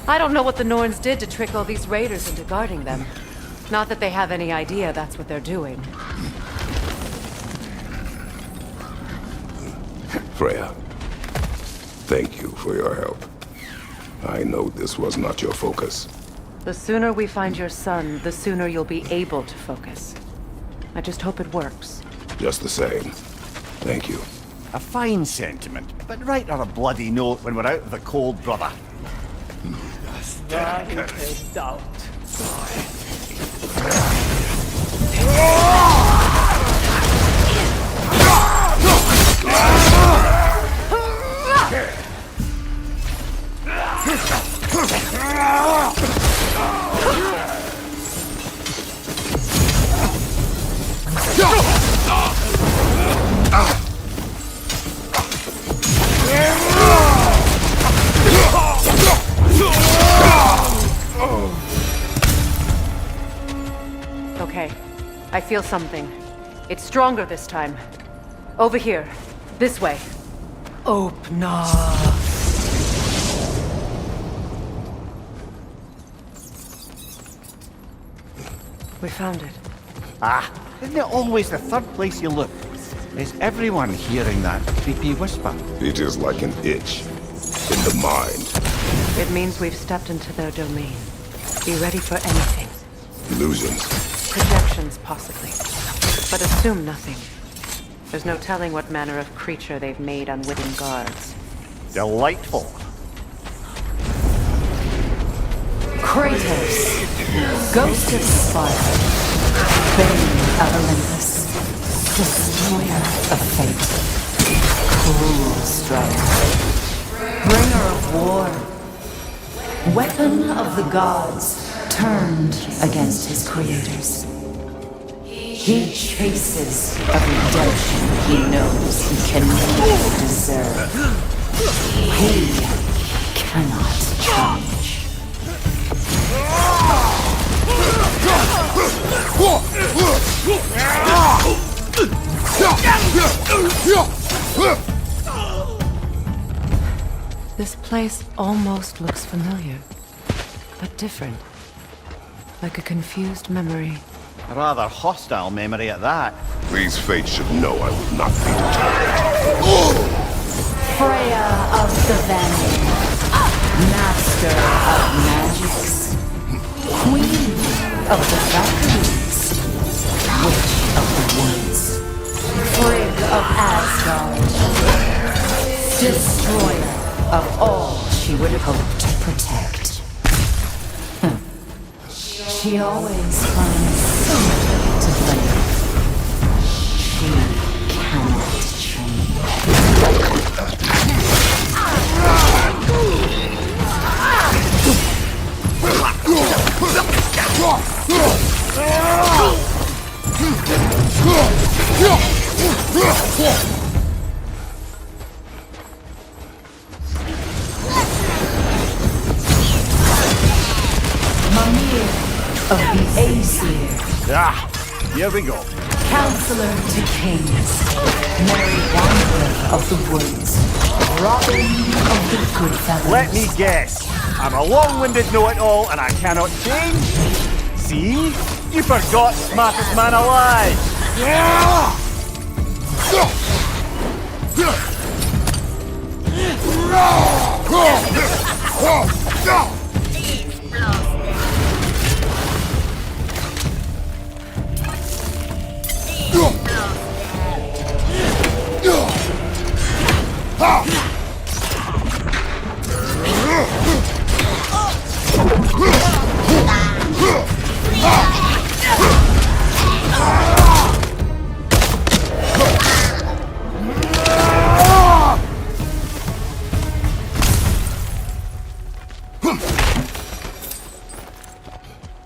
I don't know what the Norns did to trick all these raiders into guarding them. Not that they have any idea that's what they're doing. Freya, thank you for your help. I know this was not your focus. The sooner we find your son, the sooner you'll be able to focus. I just hope it works. Just the same. Thank you. A fine sentiment, but write her a bloody note when we're out of the cold, brother. Okay, I feel something. It's stronger this time. Over here. This way. Open up. We found it. Ah, isn't it always the third place you look? Is everyone hearing that creepy whisper? It is like an itch in the mind. It means we've stepped into their domain. Be ready for anything. Illusions. Projections, possibly. But assume nothing. There's no telling what manner of creature they've made unwitting guards. Delightful. Kratos, Ghost of Sparta, Bane of Olympus, Destroyer of Fate, Cruel Strife, Bringer of War, Weapon of the Gods, turned against his creators. He chases a redemption he knows he can never deserve. He cannot change. This place almost looks familiar, but different. Like a confused memory. A rather hostile memory at that. These fates should know I will not be deterred. Freya of the Vanguard, Master of Magics, Queen of the Valkyries, Witch of the Woods, Frigg of Asgard, Destroyer of all she would hope to protect. She always finds something to blame. She cannot change. Mimir of the Aesir. Ah, here we go. Counselor to Kings, Merry Wanderer of the Woods, Robin of the Goodfellas. Let me guess. I'm a long-winded know-it-all and I cannot change? See? You forgot smartest man alive.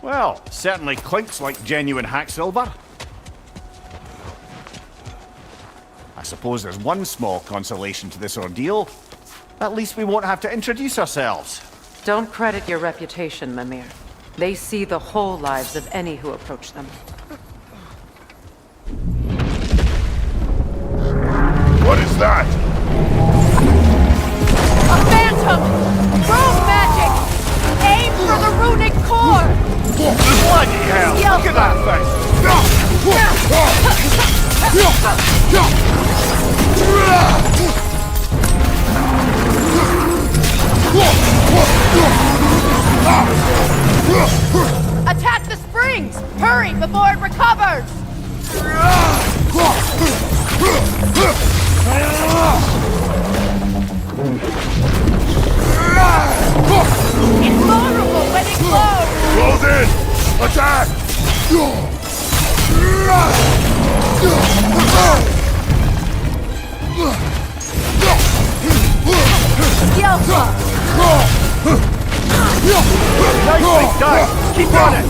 Well, certainly clinks like genuine hack silver. I suppose there's one small consolation to this ordeal. At least we won't have to introduce ourselves. Don't credit your reputation, Mimir. They see the whole lives of any who approach them. What is that? A phantom! Rune magic! Aim for the runic core! Bloody hell! Look at that Attack the springs! Hurry before it recovers! It's vulnerable when it glows! Close in! Attack! Nicely done! Keep on it!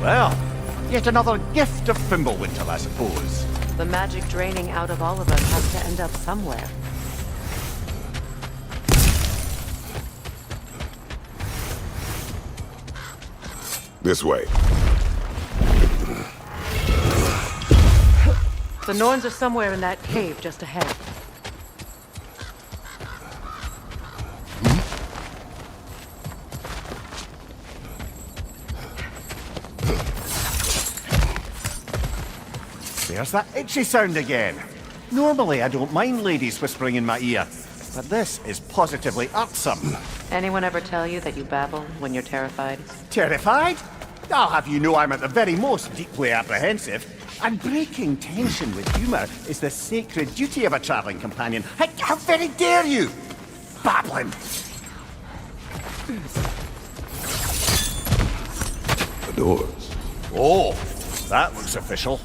Well, yet another gift of Fimbulwinter, I suppose. The magic draining out of all of us has to end up somewhere. This way. The Norns are somewhere in that cave just ahead. There's that itchy sound again. Normally I don't mind ladies whispering in my ear, but this is positively irksome. Anyone ever tell you that you babble when you're terrified? Terrified? I'll have you know I'm at the very most deeply apprehensive. And breaking tension with humour is the sacred duty of a travelling companion. How very dare you! Babbling! The doors. Oh, that looks official.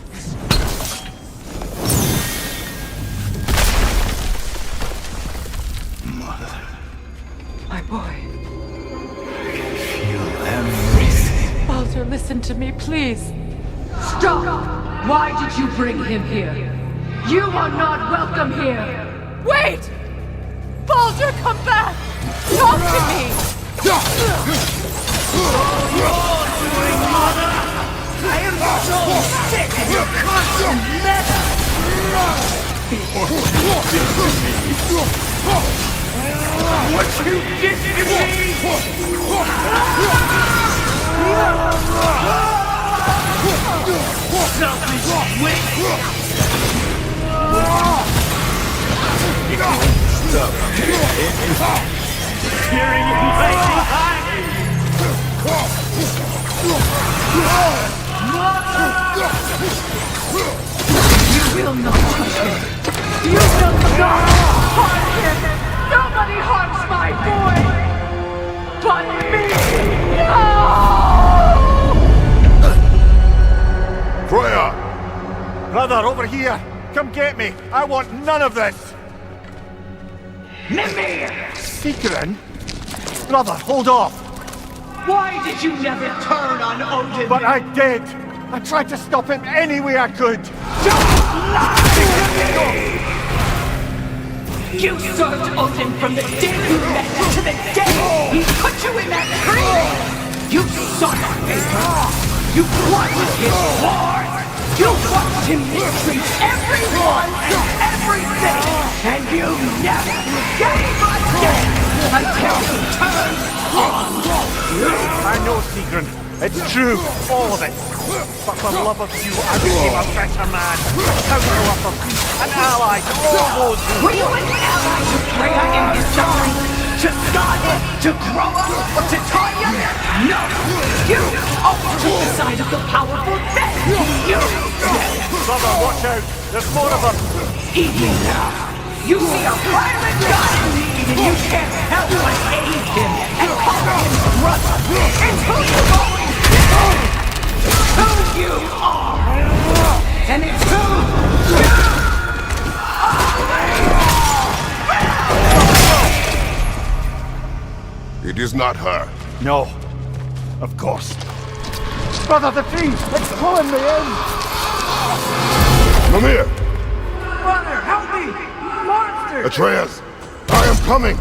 Mother, My boy. I can feel everything. Baldur, listen to me, please. Stop! Why did you bring him here? You are not welcome here! Wait! Baldur, come back! Talk to me! I am so sick of your constant mess! What you did to me! Selfish witch! Hearing you You will not touch him! You will not harm him! Nobody harms my boy! But me! No! Freya! Brother, over here! Come get me! I want none of this! Mimir! Secret? Brother, hold off! Why did you never turn on Odin? But I did! I tried to stop him any way I could! Don't lie to me! You served Odin from the day you met to the day he put you in that tree! You saw his paper! You watched his wars! You watched him mistreat everyone and everything! And you never gave a damn until he turned on you! I know, Sigrun. It's true, all of it. But for love of you, I became a better man, a counter-offer, an ally to all those who... Were you an ally to Freya in his time? To Skadi? To Groa? Or to Tanya? No! You always took the side of the powerful then! You did! Brother, watch out! There's more of them! Eat me now! You see a violent god in need and you can't help but aid him and call him brother! It's who you've always been! Who you are! And it's who you are! It is not her. No. Of course. Brother, the tree! It's pulling me in! Mimir! Brother, help me! Monster! Atreus! I am coming!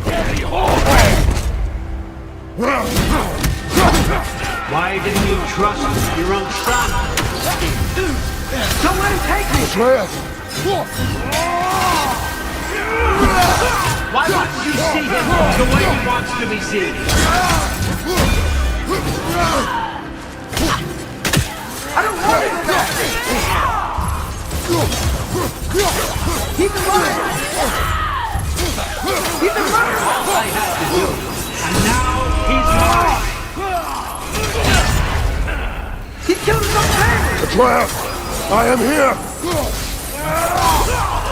Why didn't you trust your own son? Don't let him take me! Atreus! Why wouldn't you see him the way he wants to be seen? I don't want him back! He's alive! He's alive! All I had to do, and now he's mine! He killed his own family! Atreus! I am here!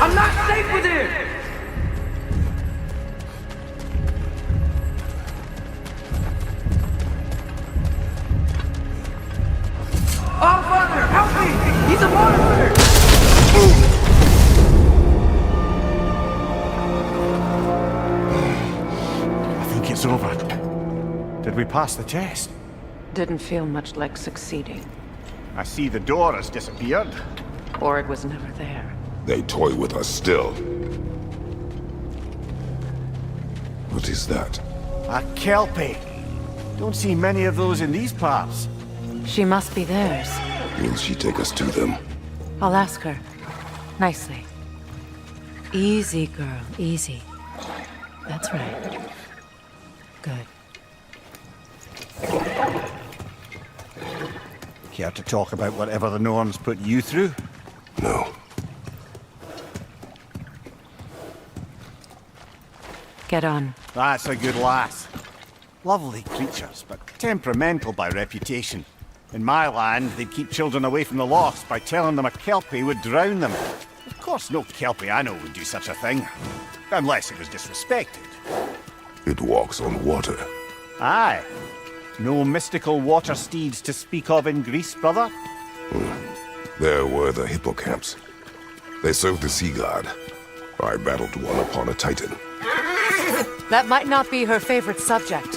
I'm not safe with him! Oh, Father, help me! He's a monster! I think it's over. Did we pass the test? Didn't feel much like succeeding. I see the door has disappeared. Or it was never there. They toy with us still. What is that? A Kelpie. Don't see many of those in these parts. She must be theirs. Will she take us to them? I'll ask her. Nicely. Easy, girl. Easy. That's right. Good. Care to talk about whatever the Norns put you through? No. Get on. That's a good lass. Lovely creatures, but temperamental by reputation. In my land, they'd keep children away from the lost by telling them a Kelpie would drown them. Of course, no Kelpie I know would do such a thing. Unless it was disrespected. It walks on water. Aye. No mystical water steeds to speak of in Greece, brother? There were the hippocamps. They served the sea god. I battled one upon a titan. That might not be her favorite subject.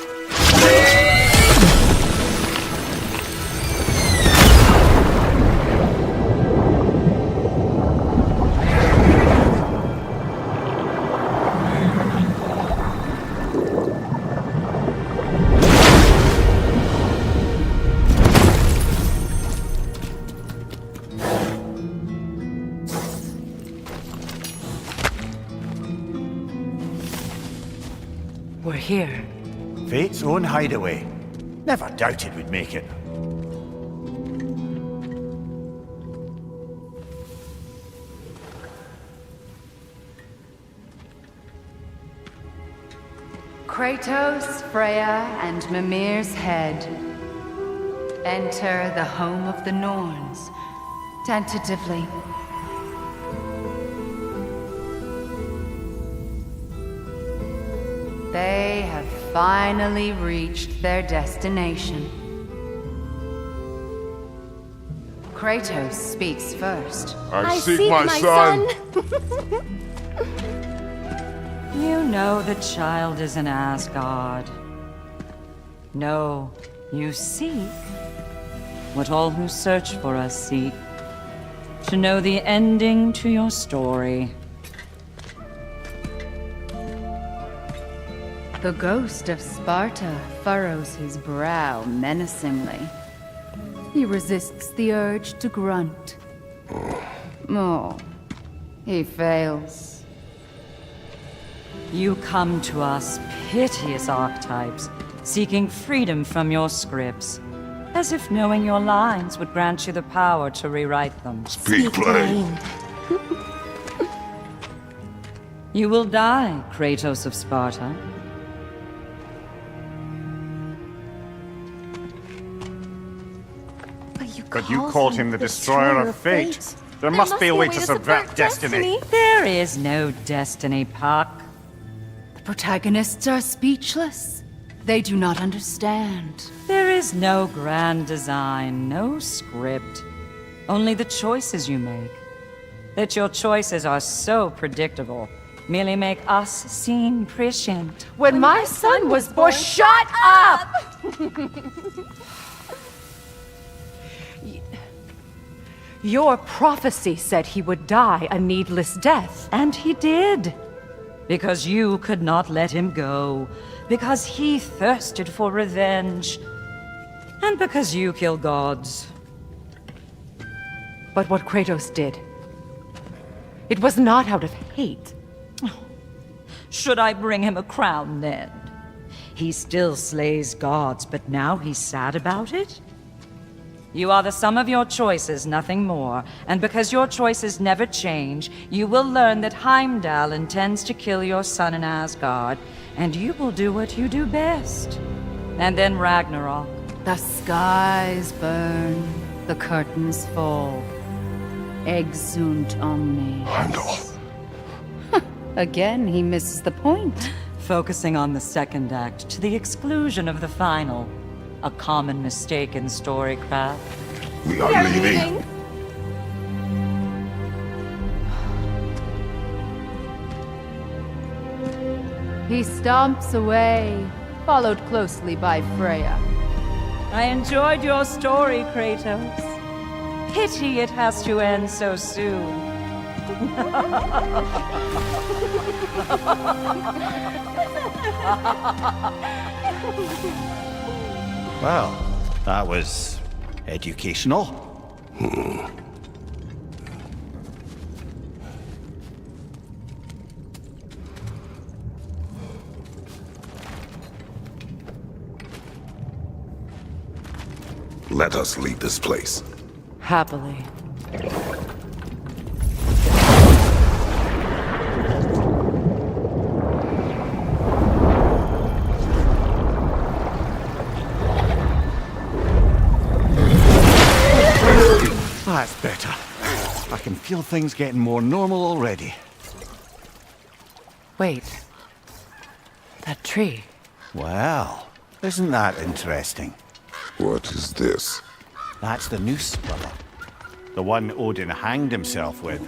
We're here. Fate's own hideaway. Never doubted we'd make it. Kratos, Freya, and Mimir's head. Enter the home of the Norns. Tentatively. They have finally reached their destination. Kratos speaks first. I seek my son! You know the child is in Asgard. No, you seek what all who search for us seek. To know the ending to your story. The ghost of Sparta furrows his brow menacingly. He resists the urge to grunt. Oh, he fails. You come to us, piteous archetypes, seeking freedom from your scripts, as if knowing your lines would grant you the power to rewrite them. Speak plain. You will die, Kratos of Sparta. But you called him the destroyer of fate. There must be a way to subvert destiny. There is no destiny, Puck. The protagonists are speechless. They do not understand. There is no grand design, no script. Only the choices you make. That your choices are so predictable merely make us seem prescient. When my son was born, shut up! Your prophecy said he would die a needless death. And he did. Because you could not let him go. Because he thirsted for revenge. And because you kill gods. But what Kratos did, it was not out of hate. Should I bring him a crown then? He still slays gods, but now he's sad about it? You are the sum of your choices, nothing more. And because your choices never change, you will learn that Heimdall intends to kill your son in Asgard, and you will do what you do best. And then Ragnarok. The skies burn, the curtains fall. Exunt omnes. Heimdall. Again, he misses the point. Focusing on the second act to the exclusion of the final. A common mistake in storycraft. We are leaving. He stomps away, followed closely by Freya. I enjoyed your story, Kratos. Pity it has to end so soon. Well, that was educational. Let us leave this place. Happily. That's better. I can feel things getting more normal already. Wait. That tree. Well, isn't that interesting? What is this? That's the noose, brother. The one Odin hanged himself with.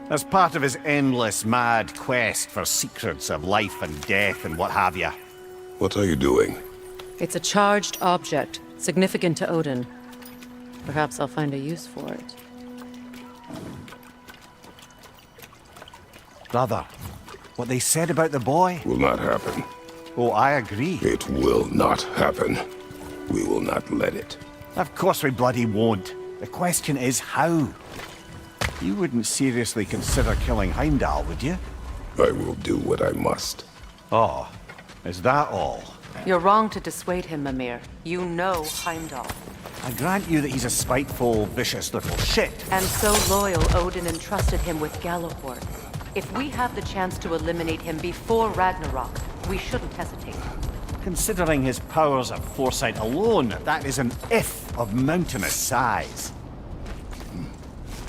As part of his endless, mad quest for secrets of life and death and what have you. What are you doing? It's a charged object, significant to Odin. Perhaps I'll find a use for it. Brother, what they said about the boy? Will not happen. Oh, I agree. It will not happen. We will not let it. Of course we bloody won't. The question is how? You wouldn't seriously consider killing Heimdall, would you? I will do what I must. Oh, is that all? You're wrong to dissuade him, Mimir. You know Heimdall. I grant you that he's a spiteful, vicious little shit. And so loyal, Odin entrusted him with Gjallarhorn. If we have the chance to eliminate him before Ragnarok, we shouldn't hesitate. Considering his powers of foresight alone, that is an if of mountainous size.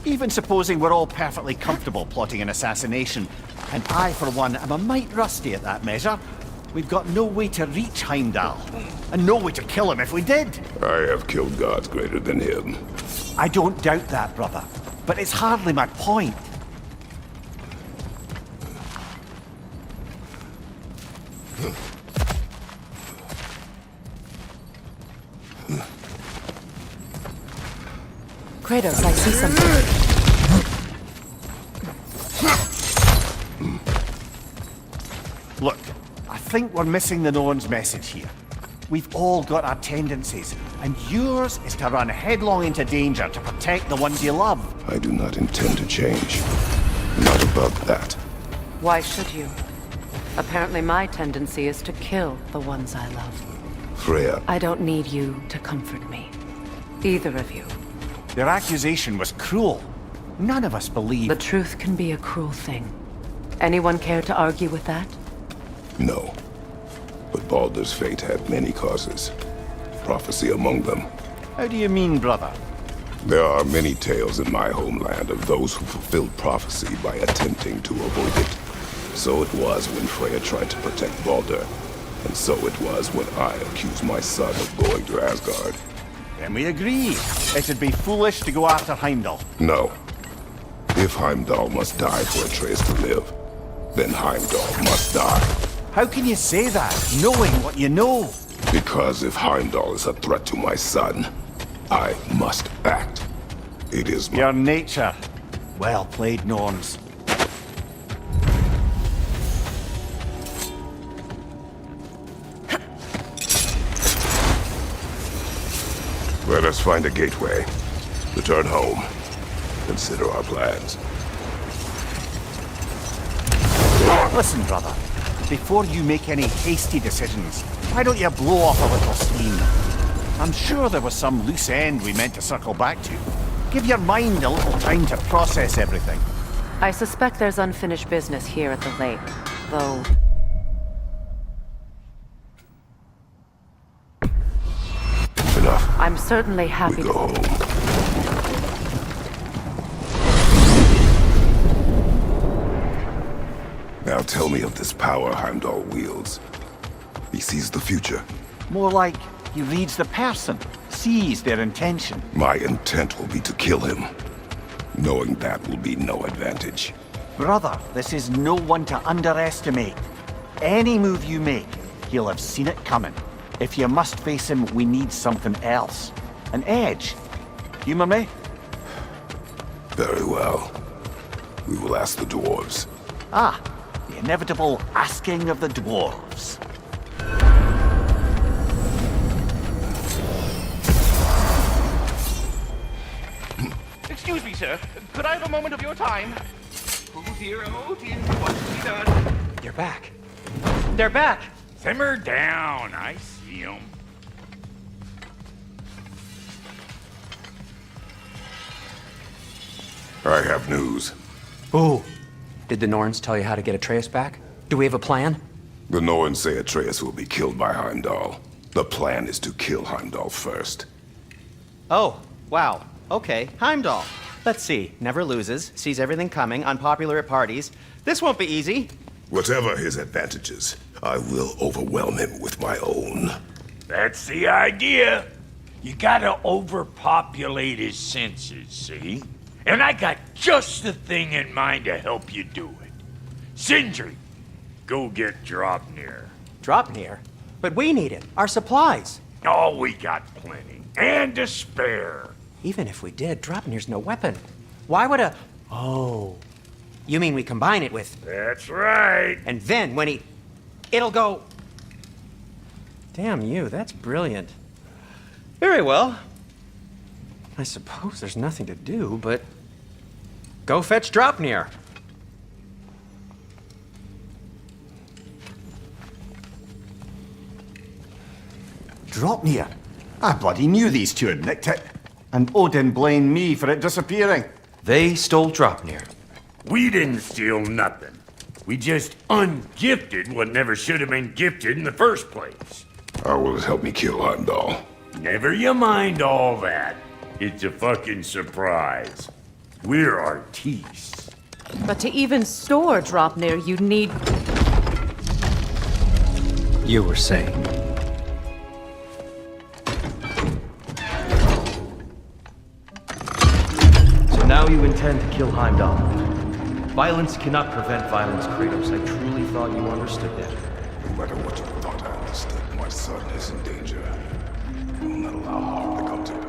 Even supposing we're all perfectly comfortable plotting an assassination, and I, for one, am a mite rusty at that measure, we've got no way to reach Heimdall, and no way to kill him if we did. I have killed gods greater than him. I don't doubt that, brother, but it's hardly my point. Kratos, I see something. Look, I think we're missing the Norn's message here. We've all got our tendencies, and yours is to run headlong into danger to protect the ones you love. I do not intend to change. Not about that. Why should you? Apparently my tendency is to kill the ones I love. Freya. I don't need you to comfort me. Either of you. Their accusation was cruel. None of us believe... The truth can be a cruel thing. Anyone care to argue with that? No. But Baldur's fate had many causes. Prophecy among them. How do you mean, brother? There are many tales in my homeland of those who fulfilled prophecy by attempting to avoid it. So it was when Freya tried to protect Baldur. And so it was when I accused my son of going to Asgard. Then we agree. It'd be foolish to go after Heimdall. No. If Heimdall must die for Atreus to live, then Heimdall must die. How can you say that, knowing what you know? Because if Heimdall is a threat to my son, I must act. It is my... Your nature. Well played, Norns. Let us find a gateway. Return home. Consider our plans. Listen, brother. Before you make any hasty decisions, why don't you blow off a little steam? I'm sure there was some loose end we meant to circle back to. Give your mind a little time to process everything. I suspect there's unfinished business here at the lake, though... Enough. I'm certainly happy to go home. Now tell me of this power Heimdall wields. He sees the future. More like he reads the person, sees their intention. My intent will be to kill him. Knowing that will be no advantage. Brother, this is no one to underestimate. Any move you make, he'll have seen it coming. If you must face him, we need something else. An edge. Humor me? Very well. We will ask the dwarves. Ah, the inevitable asking of the dwarves. Excuse me, sir. Could I have a moment of your time? Oh dear, what's to be done? You're back. They're back. Simmer down. I see 'em. I have news. Ooh. Did the Norns tell you how to get Atreus back? Do we have a plan? The Norns say Atreus will be killed by Heimdall. The plan is to kill Heimdall first. Oh, wow. Okay, Heimdall. Let's see. Never loses, sees everything coming, unpopular at parties. This won't be easy. Whatever his advantages, I will overwhelm him with my own. That's the idea. You gotta overpopulate his senses, see? And I got just the thing in mind to help you do it. Sindri, go get Draupnir. Draupnir? But we need it. Our supplies. Oh, we got plenty. And to spare. Even if we did, Draupnir's no weapon. Why would a... Oh. You mean we combine it with... That's right. And then when he... It'll go... Damn you, that's brilliant. Very well. I suppose there's nothing to do, but... Go fetch Draupnir. Draupnir? I bloody knew these two had nicked it. And Odin blamed me for it disappearing. They stole Draupnir. We didn't steal nothing. We just ungifted what never should have been gifted in the first place. How will it help me kill Heimdall? Never you mind all that. It's a fucking surprise. We're artistes. But to even store Draupnir, you'd need... You were saying. So now you intend to kill Heimdall. Violence cannot prevent violence, Kratos. I truly thought you understood that. No matter what you thought I understood, my son is in danger. I will not allow harm to come to him.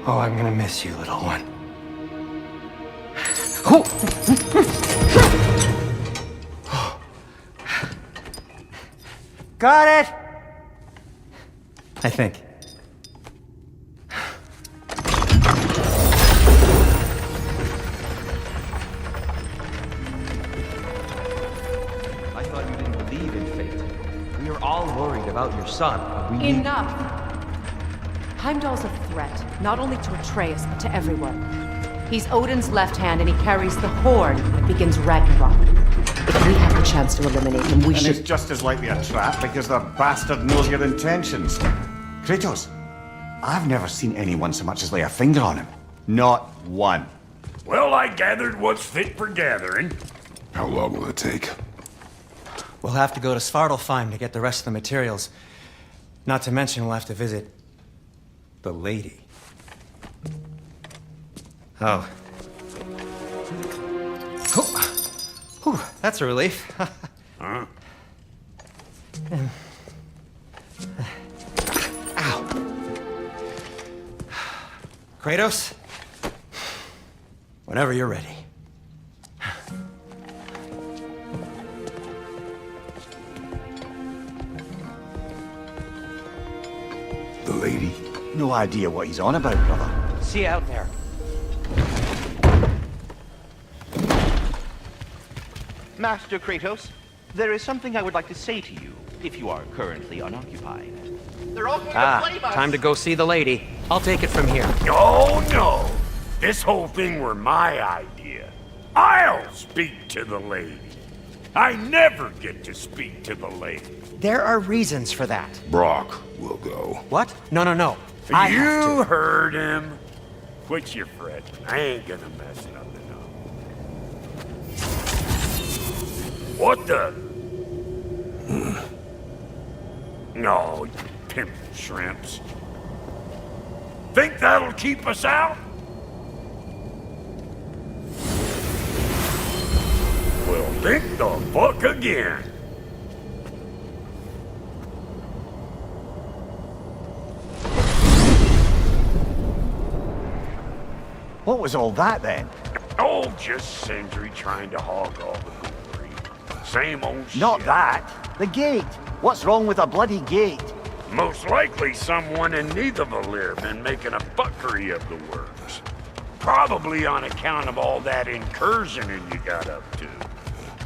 Oh, I'm gonna miss you, little one. Got it! I think. I thought you didn't believe in fate. We are all worried about your son. But we Enough! Heimdall's a threat, not only to Atreus, but to everyone. He's Odin's left hand, and he carries the horn that begins Ragnarok. If we have the chance to eliminate him, we should... And it's just as likely a trap because the bastard knows your intentions. Kratos, I've never seen anyone so much as lay a finger on him. Not one. Well, I gathered what's fit for gathering. How long will it take? We'll have to go to Svartalfheim to get the rest of the materials. Not to mention we'll have to visit the lady. Oh. Whew, that's a relief. Huh? Ow. Kratos? Whenever you're ready. The lady? No idea what he's on about, brother. See you out there. Master Kratos, there is something I would like to say to you, if you are currently unoccupied. They're all going to flame us! Time to go see the lady. I'll take it from here. Oh, no. This whole thing were my idea. I'll speak to the lady. I never get to speak to the lady. There are reasons for that. Brock will go. What? No. I have You to. heard him. Quit your fretting. I ain't gonna mess nothing up. What the? No, you pimp shrimps. Think that'll keep us out? Well, think the fuck again. What was all that then? Oh, just Sindri trying to hog all the glory. Same old shit. Not that. The gate. What's wrong with a bloody gate? Most likely someone in Nidavellir been making a fuckery of the works. Probably on account of all that incursioning you got up to.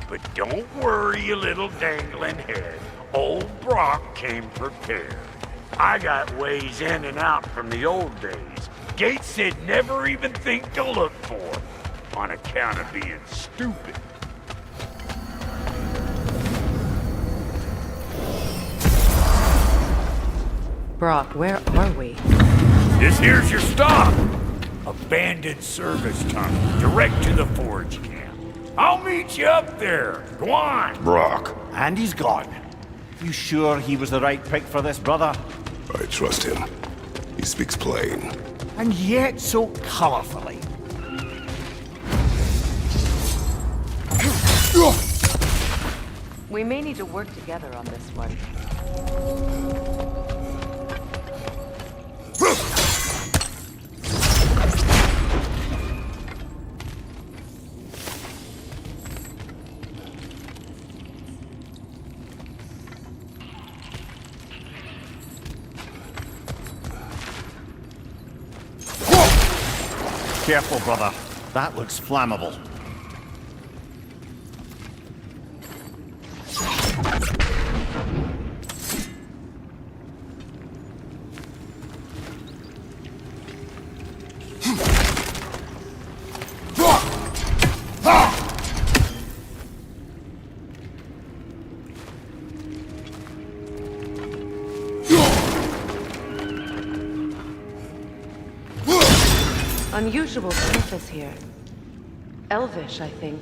But don't worry, you little dangling head. Old Brock came prepared. I got ways in and out from the old days. Gates they'd never even think to look for, on account of being stupid. Brock, where are we? This here's your stop. Abandoned service tunnel, direct to the forge camp. I'll meet you up there. Go on. Brock. And he's gone. You sure he was the right pick for this, brother? I trust him. He speaks plain. And yet so colorfully. We may need to work together on this one. Careful, brother. That looks flammable. Unusual surface here. Elvish, I think.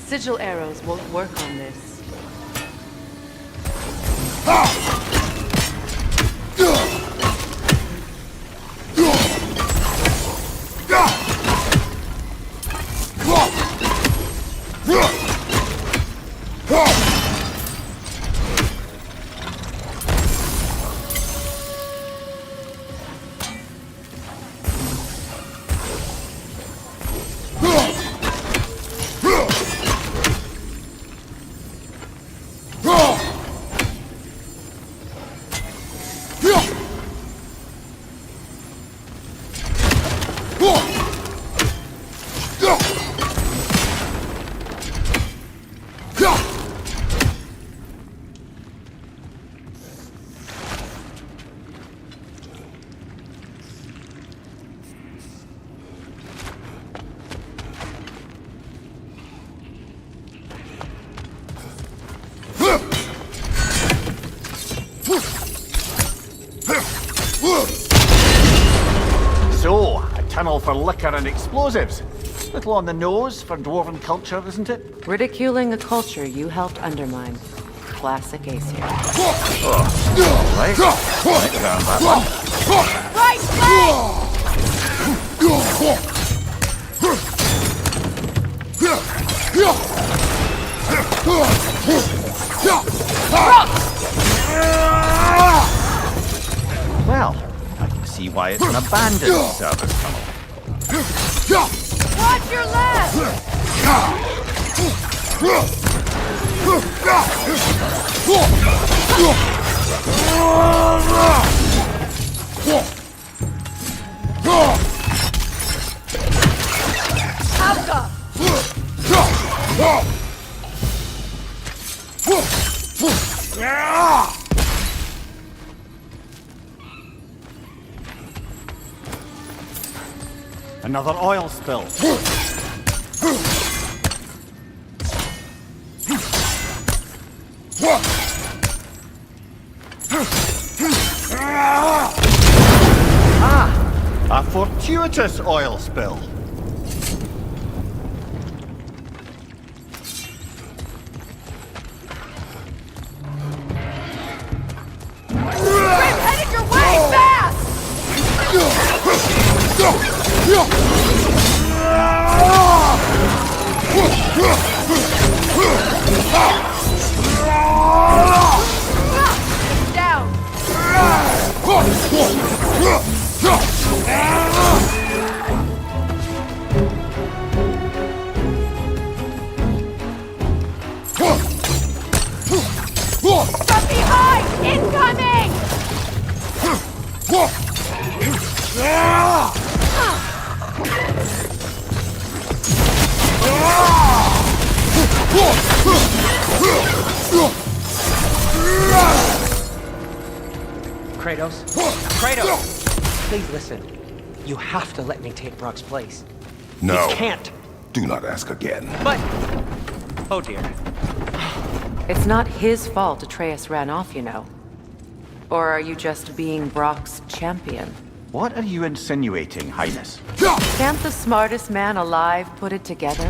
Sigil arrows won't work on this. So, a tunnel for liquor and explosives. Little on the nose for dwarven culture, isn't it? Ridiculing a culture you helped undermine. Classic Ace here. Right. Right around that one. Right Well, I can see why it's an abandoned service tunnel. Watch your left! Another oil spill. Ah, a fortuitous oil spill. Grim, headed your way, fast! Down! From behind! Incoming! Kratos? Kratos! Please listen. You have to let me take Brock's place. No. You can't. Do not ask again. But... Oh dear. It's not his fault Atreus ran off, you know. Or are you just being Brock's champion? What are you insinuating, Highness? Can't the smartest man alive put it together?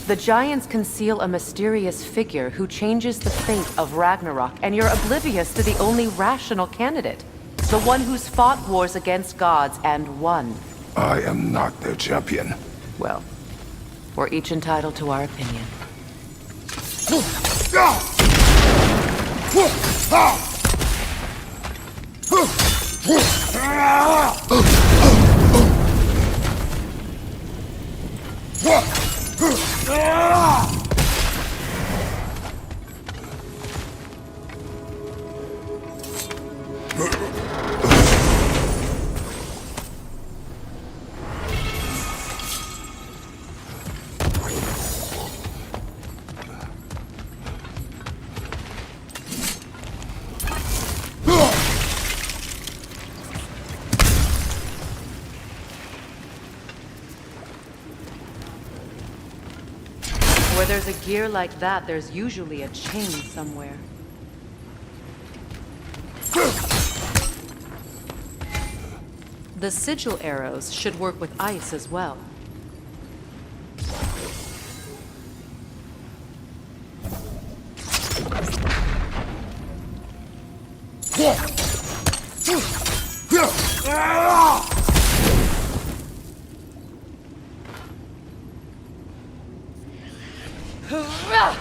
The Giants conceal a mysterious figure who changes the fate of Ragnarok, and you're oblivious to the only rational candidate. The one who's fought wars against gods and won. I am not their champion. Well, we're each entitled to our opinion. Where there's a gear like that, there's usually a chain somewhere. The sigil arrows should work with ice as well. What's that?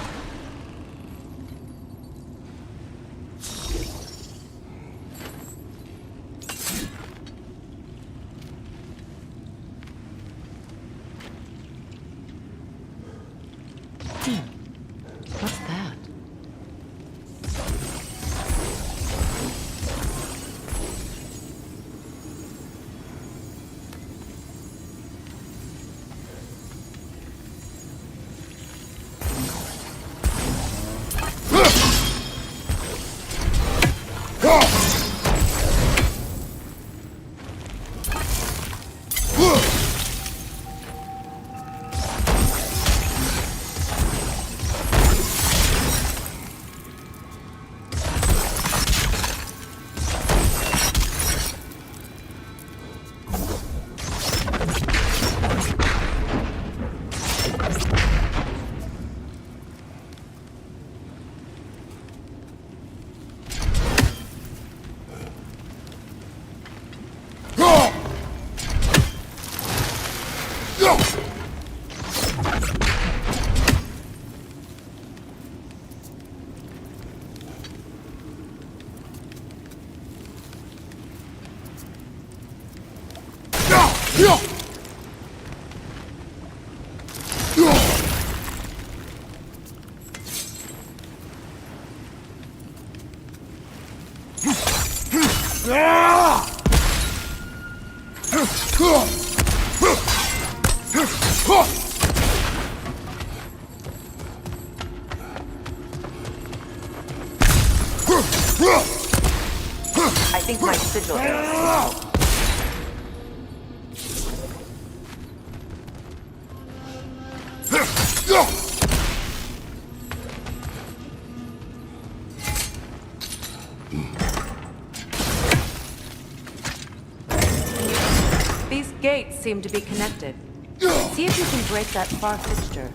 I think my sigil arrows. These gates seem to be connected. See if you can break that far fixture.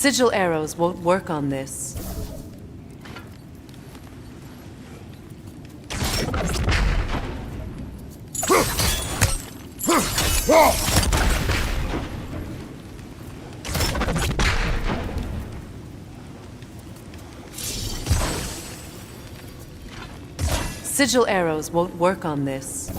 Sigil arrows won't work on this. Sigil arrows won't work on this.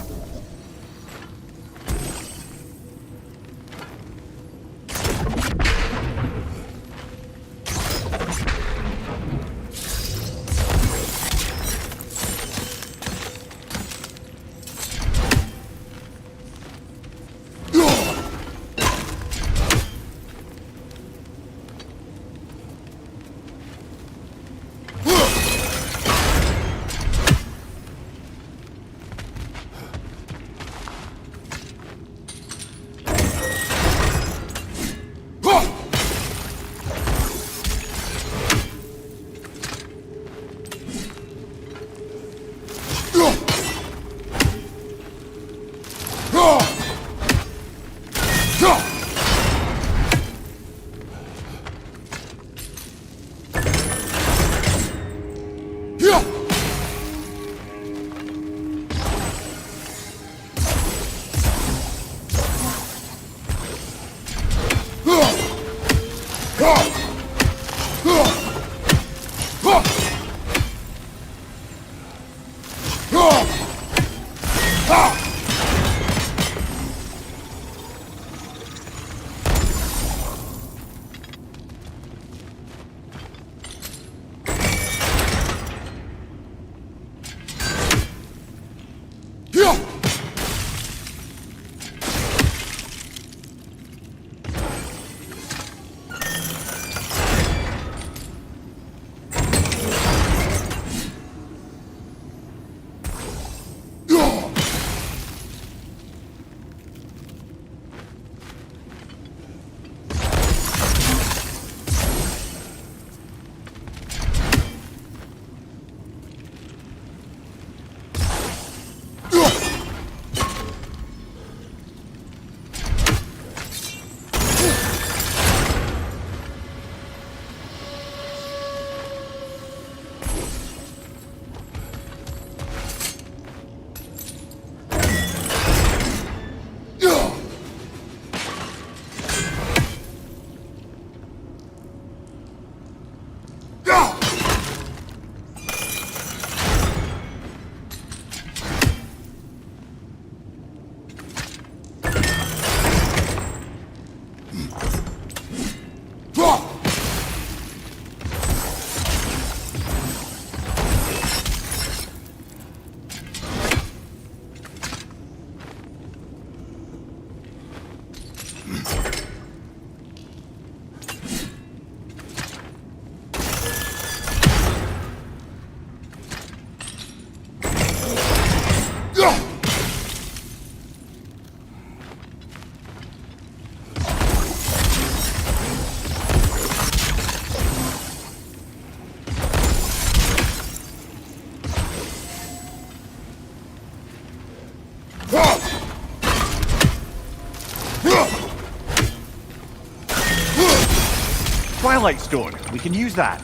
Twilight Stone. We can use that.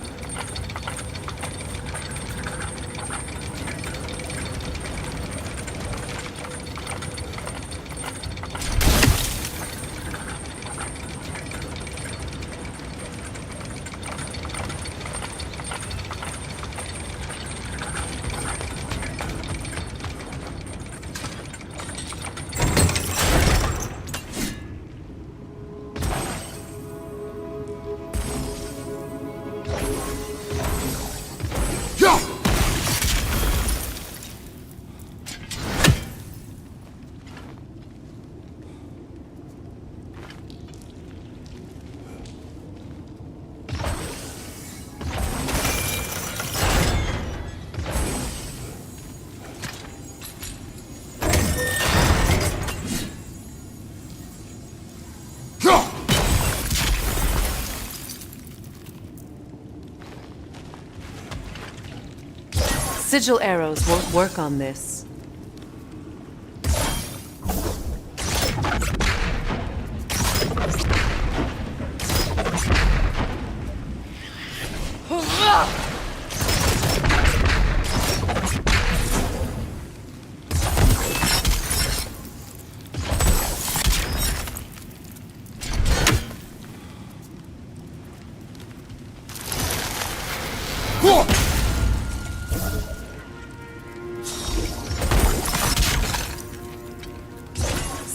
Sigil arrows won't work on this.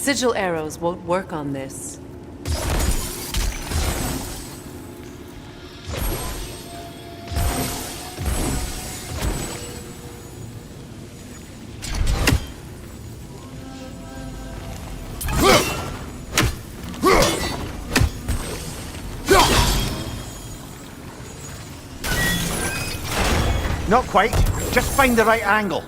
Sigil arrows won't work on this. Not quite. Just find the right angle.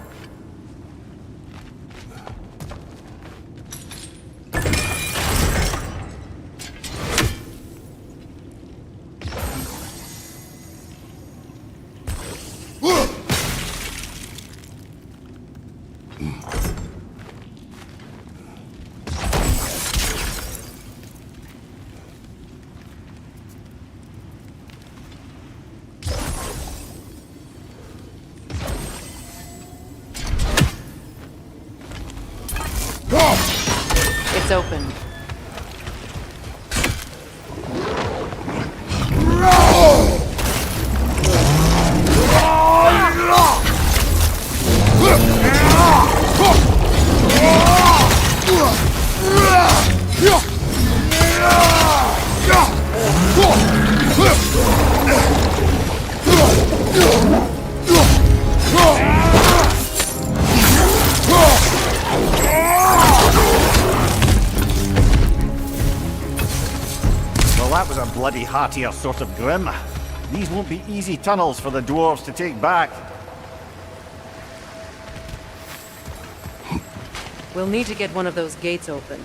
It's open. That was a bloody heartier sort of grim. These won't be easy tunnels for the dwarves to take back. We'll need to get one of those gates open.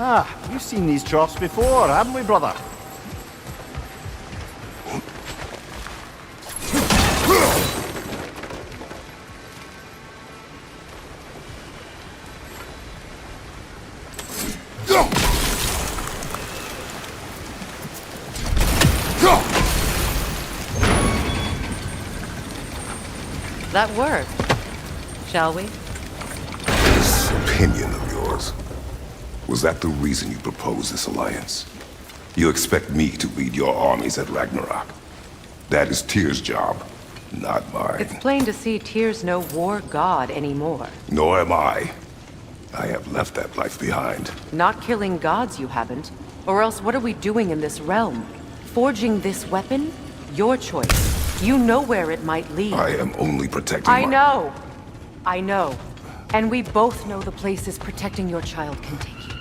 Ah, you've seen these troughs before, haven't we, brother? That worked. Shall we? This opinion of yours, was that the reason you proposed this alliance? You expect me to lead your armies at Ragnarok? That is Tyr's job, not mine. It's plain to see Tyr's no war god anymore. Nor am I. I have left that life behind. Not killing gods, you haven't. Or else what are we doing in this realm? Forging this weapon? Your choice. You know where it might lead. I am only protecting I know. I know. And we both know the places protecting your child can take you.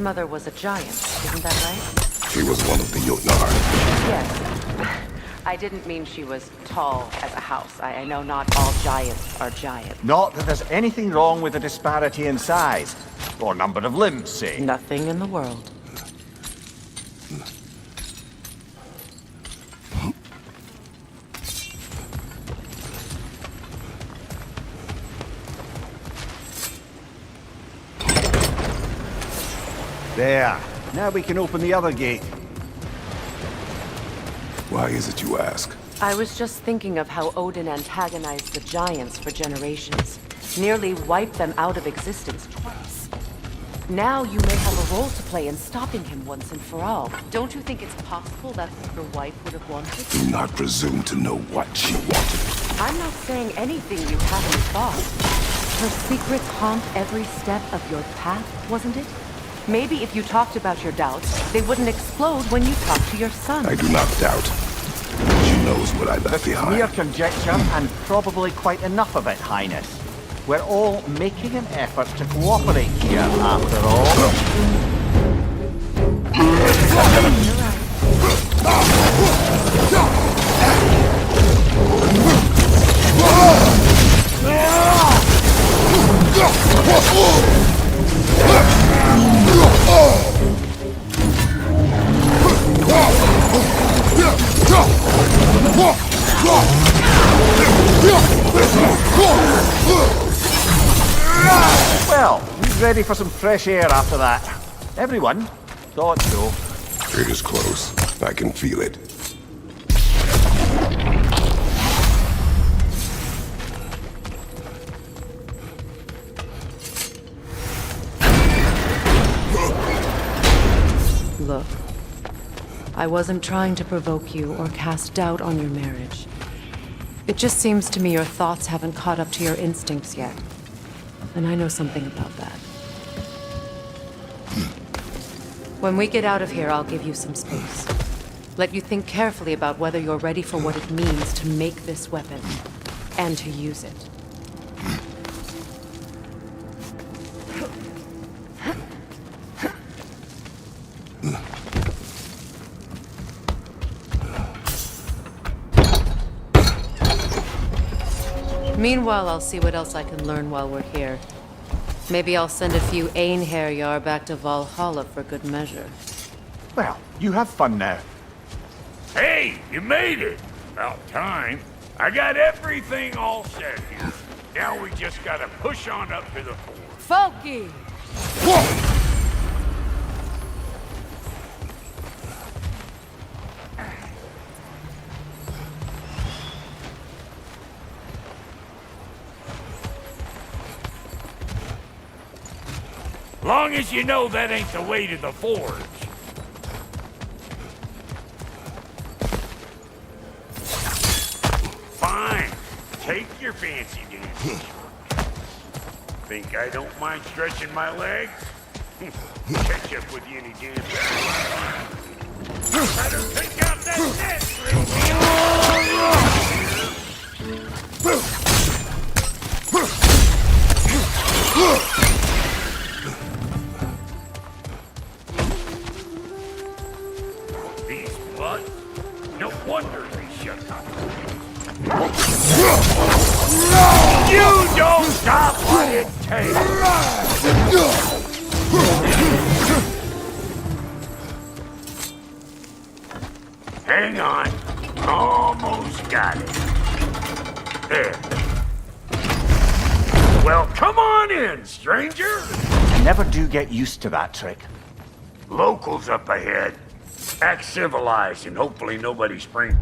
grandmother was a giant, isn't that right? She was one of the Jotnar. Yes. I didn't mean she was tall as a house. I know not all giants are giants. Not that there's anything wrong with the disparity in size. Or number of limbs, say. Nothing in the world. There. Now we can open the other gate. Why is it you ask? I was just thinking of how Odin antagonized the giants for generations. Nearly wiped them out of existence twice. Now you may have a role to play in stopping him once and for all. Don't you think it's possible that's what your wife would have wanted? Do not presume to know what she wanted. I'm not saying anything you haven't thought. Her secrets haunt every step of your path, wasn't it? Maybe if you talked about your doubts, they wouldn't explode when you talked to your son. I do not doubt. She knows what I left behind. Mere conjecture, and probably quite enough of it, Highness. We're all making an effort to cooperate here, after all. Well, who's ready for some fresh air after that? Everyone? Thought so. It is close. I can feel it. Look, I wasn't trying to provoke you or cast doubt on your marriage. It just seems to me your thoughts haven't caught up to your instincts yet. And I know something about that. When we get out of here, I'll give you some space. Let you think carefully about whether you're ready for what it means to make this weapon, and to use it. Meanwhile, I'll see what else I can learn while we're here. Maybe I'll send a few Einherjar back to Valhalla for good measure. Well, you have fun now. Hey, you made it! About time. I got everything all set here. Now we just gotta push on up to the fort. Folky! Long as you know that ain't the way to the forge. Fine. Take your fancy dance. Think I don't mind stretching my legs? Catch up with you any damn time. Better take out that net, These bloods? No wonder they shut up. You don't stop what it takes! Hang on. Almost got it. There. Well, come on in, stranger! Never do get used to that trick. Locals up ahead. Act civilized and hopefully nobody springs.